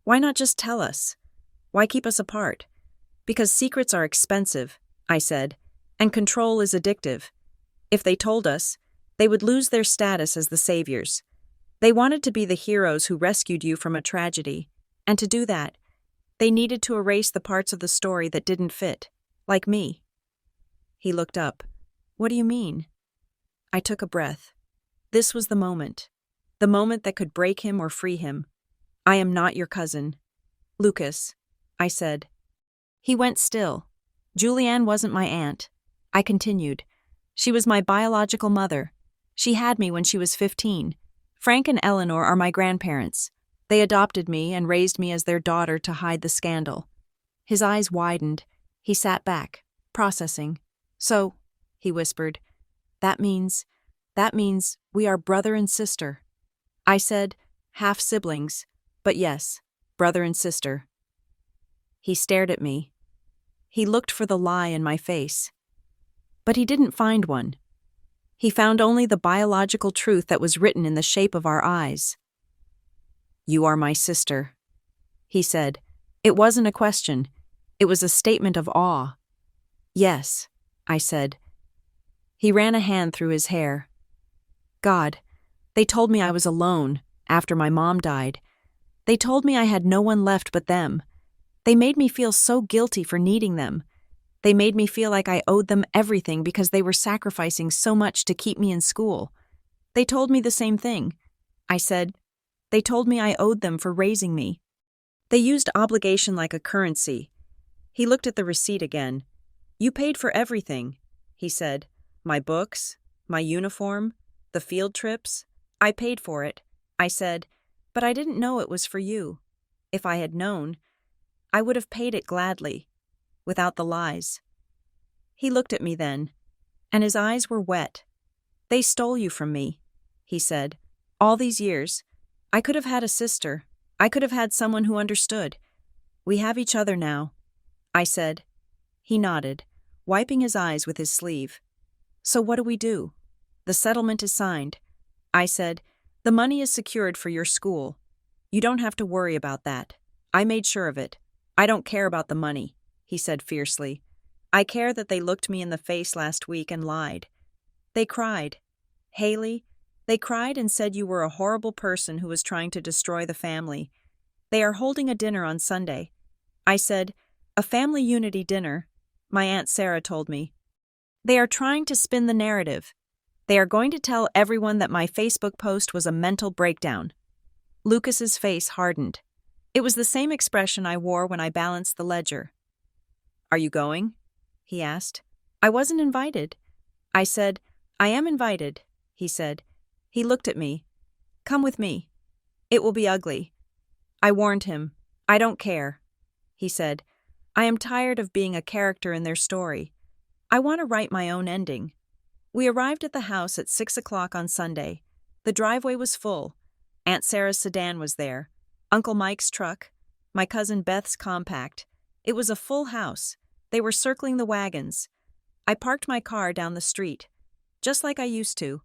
Why not just tell us? Why keep us apart?" "Because secrets are expensive," I said, "and control is addictive. If they told us, they would lose their status as the saviors. They wanted to be the heroes who rescued you from a tragedy, and to do that, they needed to erase the parts of the story that didn't fit." Like me. He looked up. What do you mean? I took a breath. This was the moment. The moment that could break him or free him. I am not your cousin. Lucas, I said. He went still. Julianne wasn't my aunt. I continued. She was my biological mother. She had me when she was 15. Frank and Eleanor are my grandparents. They adopted me and raised me as their daughter to hide the scandal. His eyes widened. He sat back, processing. So, he whispered, that means we are brother and sister. I said, half siblings, but yes, brother and sister. He stared at me. He looked for the lie in my face. But he didn't find one. He found only the biological truth that was written in the shape of our eyes. You are my sister, he said. It wasn't a question. It was a statement of awe. Yes, I said. He ran a hand through his hair. God, they told me I was alone after my mom died. They told me I had no one left but them. They made me feel so guilty for needing them. They made me feel like I owed them everything because they were sacrificing so much to keep me in school. They told me the same thing. I said, they told me I owed them for raising me. They used obligation like a currency. He looked at the receipt again. You paid for everything, he said. My books, my uniform, the field trips. I paid for it, I said, but I didn't know it was for you. If I had known, I would have paid it gladly, without the lies. He looked at me then, and his eyes were wet. They stole you from me, he said. All these years, I could have had a sister. I could have had someone who understood. We have each other now, I said. He nodded, wiping his eyes with his sleeve. So what do we do? The settlement is signed. I said, the money is secured for your school. You don't have to worry about that. I made sure of it. I don't care about the money, he said fiercely. I care that they looked me in the face last week and lied. They cried. Haley, they cried and said you were a horrible person who was trying to destroy the family. They are holding a dinner on Sunday. I said, a family unity dinner, my Aunt Sarah told me. They are trying to spin the narrative. They are going to tell everyone that my Facebook post was a mental breakdown. Lucas's face hardened. It was the same expression I wore when I balanced the ledger. Are you going? He asked. I wasn't invited. I said, I am invited, he said. He looked at me. Come with me. It will be ugly. I warned him. I don't care, he said. I am tired of being a character in their story. I want to write my own ending. We arrived at the house at 6 o'clock on Sunday. The driveway was full. Aunt Sarah's sedan was there. Uncle Mike's truck. My cousin Beth's compact. It was a full house. They were circling the wagons. I parked my car down the street, just like I used to.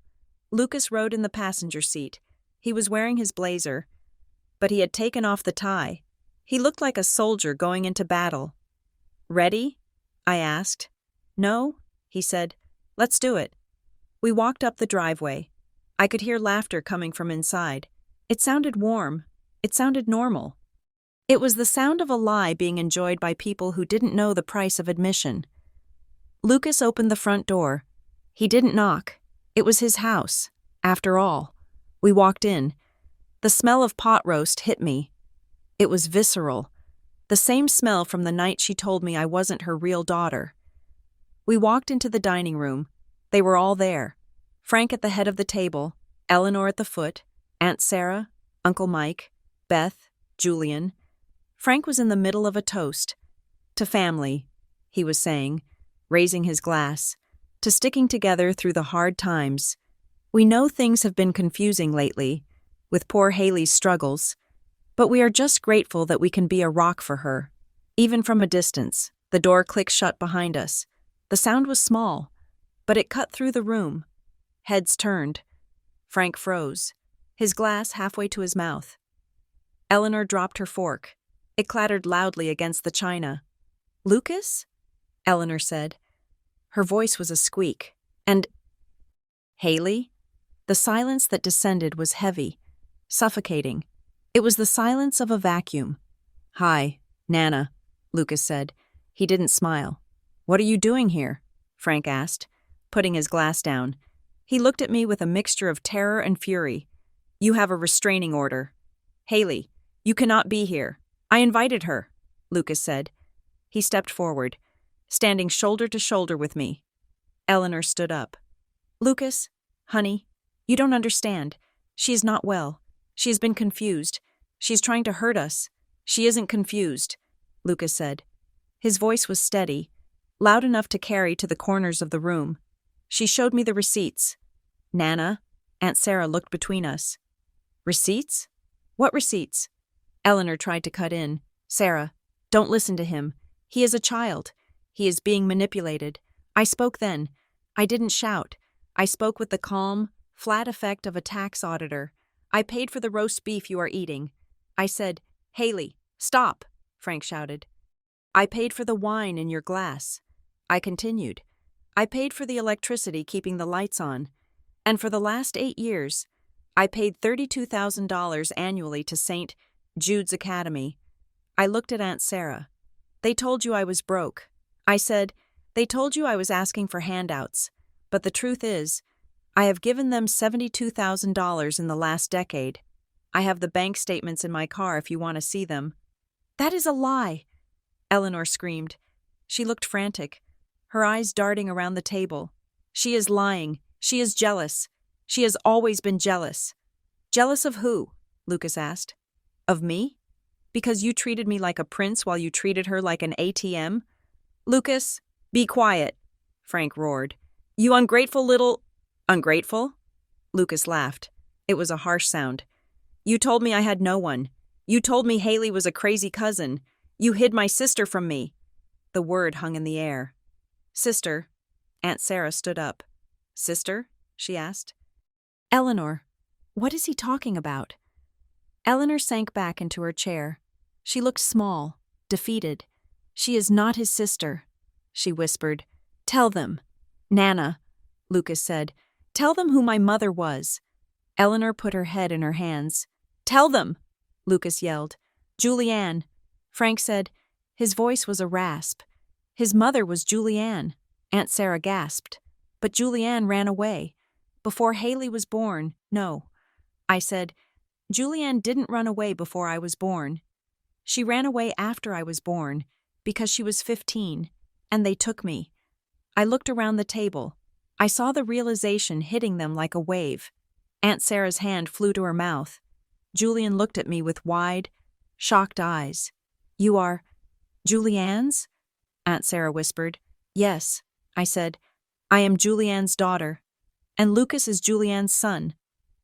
Lucas rode in the passenger seat. He was wearing his blazer, but he had taken off the tie. He looked like a soldier going into battle. Ready? I asked. No, he said. Let's do it. We walked up the driveway. I could hear laughter coming from inside. It sounded warm. It sounded normal. It was the sound of a lie being enjoyed by people who didn't know the price of admission. Lucas opened the front door. He didn't knock. It was his house, after all. We walked in. The smell of pot roast hit me. It was visceral. The same smell from the night she told me I wasn't her real daughter. We walked into the dining room. They were all there. Frank at the head of the table, Eleanor at the foot, Aunt Sarah, Uncle Mike, Beth, Julian. Frank was in the middle of a toast. To family, he was saying, raising his glass. To sticking together through the hard times. We know things have been confusing lately, with poor Haley's struggles, but we are just grateful that we can be a rock for her. Even from a distance, the door clicked shut behind us. The sound was small, but it cut through the room. Heads turned. Frank froze, his glass halfway to his mouth. Eleanor dropped her fork. It clattered loudly against the china. Lucas? Eleanor said. Her voice was a squeak. And Haley? The silence that descended was heavy, suffocating. It was the silence of a vacuum. Hi, Nana, Lucas said. He didn't smile. "What are you doing here?" Frank asked, putting his glass down. He looked at me with a mixture of terror and fury. "You have a restraining order." "Haley, you cannot be here. I invited her," Lucas said. He stepped forward, standing shoulder to shoulder with me. Eleanor stood up. "Lucas, honey, you don't understand. She is not well. She has been confused. She is trying to hurt us. She isn't confused," Lucas said. His voice was steady, loud enough to carry to the corners of the room. "She showed me the receipts." "Nana," Aunt Sarah looked between us. "Receipts? What receipts?" Eleanor tried to cut in. "Sarah, don't listen to him. He is a child. He is being manipulated. I spoke then. I didn't shout. I spoke with the calm, flat effect of a tax auditor. I paid for the roast beef you are eating. I said, 'Haley, stop,'" Frank shouted. "I paid for the wine in your glass." I continued. "I paid for the electricity keeping the lights on. And for the last 8 years, I paid $32,000 annually to St. Jude's Academy." I looked at Aunt Sarah. "They told you I was broke." I said, "They told you I was asking for handouts. But the truth is, I have given them $72,000 in the last decade. I have the bank statements in my car if you want to see them." "That is a lie," Eleanor screamed. She looked frantic, her eyes darting around the table. "She is lying. She is jealous. She has always been jealous." "Jealous of who?" Lucas asked. "Of me? Because you treated me like a prince while you treated her like an ATM?" "Lucas, be quiet," Frank roared. "You ungrateful little—" "Ungrateful?" Lucas laughed. It was a harsh sound. "You told me I had no one. You told me Haley was a crazy cousin. You hid my sister from me." The word hung in the air. "Sister." Aunt Sarah stood up. "Sister?" she asked. "Eleanor, what is he talking about?" Eleanor sank back into her chair. She looked small, defeated. "She is not his sister," she whispered. "Tell them." "Nana," Lucas said. "Tell them who my mother was." Eleanor put her head in her hands. "Tell them," Lucas yelled. "Julianne," Frank said. His voice was a rasp. "His mother was Julianne," Aunt Sarah gasped. "But Julianne ran away. Before Haley was born, no." I said, "Julianne didn't run away before I was born. She ran away after I was born, because she was 15, and they took me." I looked around the table. I saw the realization hitting them like a wave. Aunt Sarah's hand flew to her mouth. Julian looked at me with wide, shocked eyes. "You are Julianne's?" Aunt Sarah whispered. "Yes," I said. "I am Julianne's daughter, and Lucas is Julianne's son.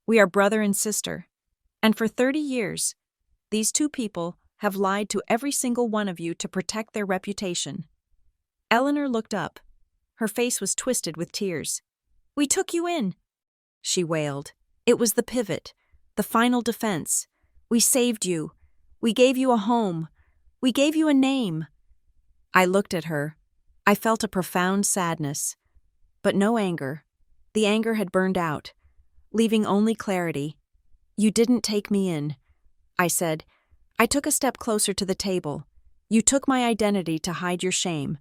We are brother and sister. And for 30 years, these two people have lied to every single one of you to protect their reputation." Eleanor looked up. Her face was twisted with tears. "We took you in," she wailed. "It was the pivot, the final defense. We saved you. We gave you a home. We gave you a name." I looked at her. I felt a profound sadness, but no anger. The anger had burned out, leaving only clarity. "You didn't take me in," I said. "I took a step closer to the table. You took my identity to hide your shame.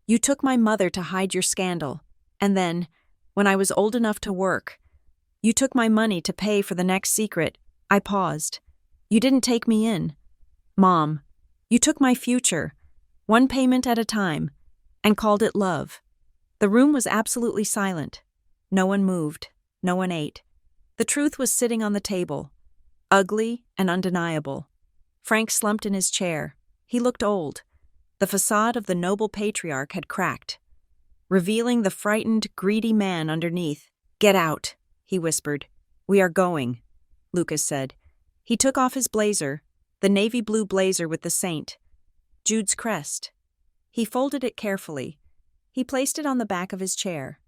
You took my mother to hide your scandal. And then, when I was old enough to work, you took my money to pay for the next secret." I paused. "You didn't take me in. Mom, you took my future, one payment at a time, and called it love." The room was absolutely silent. No one moved. No one ate. The truth was sitting on the table, ugly and undeniable. Frank slumped in his chair. He looked old. The facade of the noble patriarch had cracked, revealing the frightened, greedy man underneath. "Get out," he whispered. "We are going," Lucas said. He took off his blazer, the navy blue blazer with the saint, Jude's crest. He folded it carefully. He placed it on the back of his chair.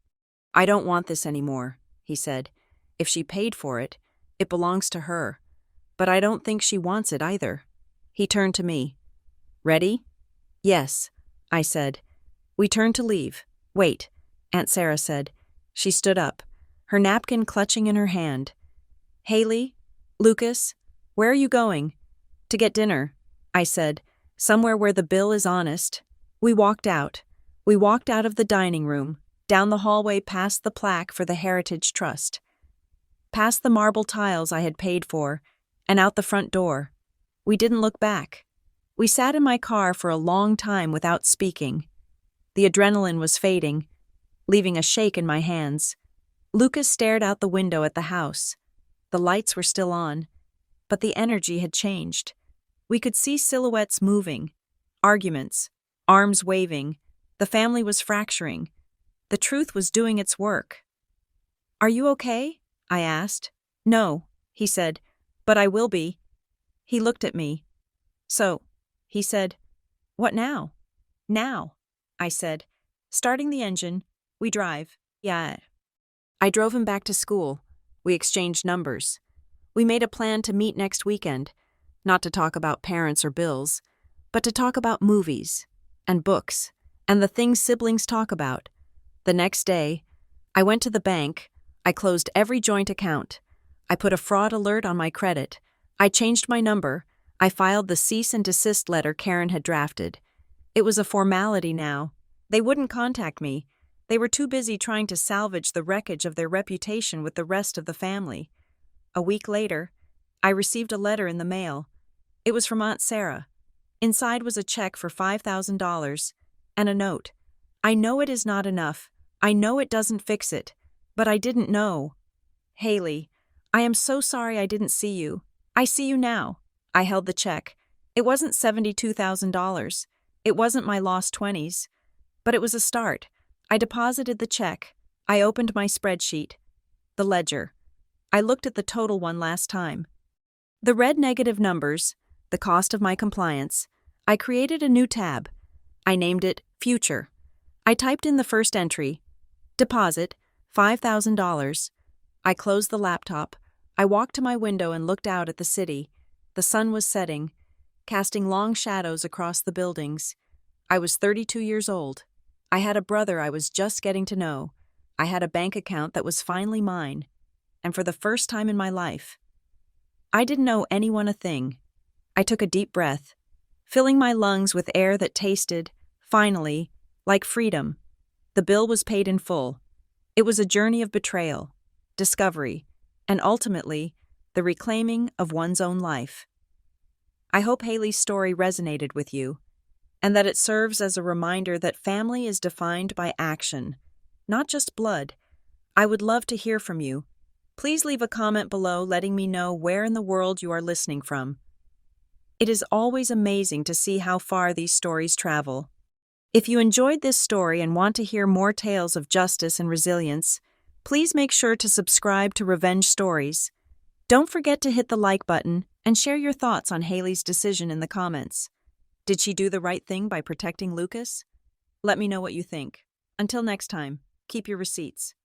"I don't want this anymore," he said. "If she paid for it, it belongs to her. But I don't think she wants it either." He turned to me. "Ready?" "Yes," I said. We turned to leave. "Wait," Aunt Sarah said. She stood up, her napkin clutching in her hand. "Haley, Lucas, where are you going?" "To get dinner," I said. "Somewhere where the bill is honest." We walked out. We walked out of the dining room, down the hallway past the plaque for the Heritage Trust, past the marble tiles I had paid for, and out the front door. We didn't look back. We sat in my car for a long time without speaking. The adrenaline was fading, leaving a shake in my hands. Lucas stared out the window at the house. The lights were still on, but the energy had changed. We could see silhouettes moving, arguments, arms waving. The family was fracturing. The truth was doing its work. "Are you okay?" I asked. "No," he said, "but I will be." He looked at me. "So," he said, "what now?" "Now," I said. "Starting the engine, we drive." "Yeah." I drove him back to school. We exchanged numbers. We made a plan to meet next weekend, not to talk about parents or bills, but to talk about movies and books and the things siblings talk about. The next day, I went to the bank. I closed every joint account. I put a fraud alert on my credit. I changed my number. I filed the cease and desist letter Karen had drafted. It was a formality now. They wouldn't contact me. They were too busy trying to salvage the wreckage of their reputation with the rest of the family. A week later, I received a letter in the mail. It was from Aunt Sarah. Inside was a check for $5,000 and a note. "I know it is not enough. I know it doesn't fix it. But I didn't know. Haley, I am so sorry I didn't see you. I see you now." I held the check. It wasn't $72,000. It wasn't my lost 20s. But it was a start. I deposited the check. I opened my spreadsheet. The ledger. I looked at the total one last time. The red negative numbers, the cost of my compliance. I created a new tab. I named it Future. I typed in the first entry. Deposit, $5,000. I closed the laptop. I walked to my window and looked out at the city. The sun was setting, casting long shadows across the buildings. I was 32 years old. I had a brother I was just getting to know. I had a bank account that was finally mine. And for the first time in my life, I didn't owe anyone a thing. I took a deep breath, filling my lungs with air that tasted, finally, like freedom. The bill was paid in full. It was a journey of betrayal, discovery, and ultimately, the reclaiming of one's own life. I hope Haley's story resonated with you, and that it serves as a reminder that family is defined by action, not just blood. I would love to hear from you. Please leave a comment below letting me know where in the world you are listening from. It is always amazing to see how far these stories travel. If you enjoyed this story and want to hear more tales of justice and resilience, please make sure to subscribe to Revenge Stories. Don't forget to hit the like button and share your thoughts on Haley's decision in the comments. Did she do the right thing by protecting Lucas? Let me know what you think. Until next time, keep your receipts.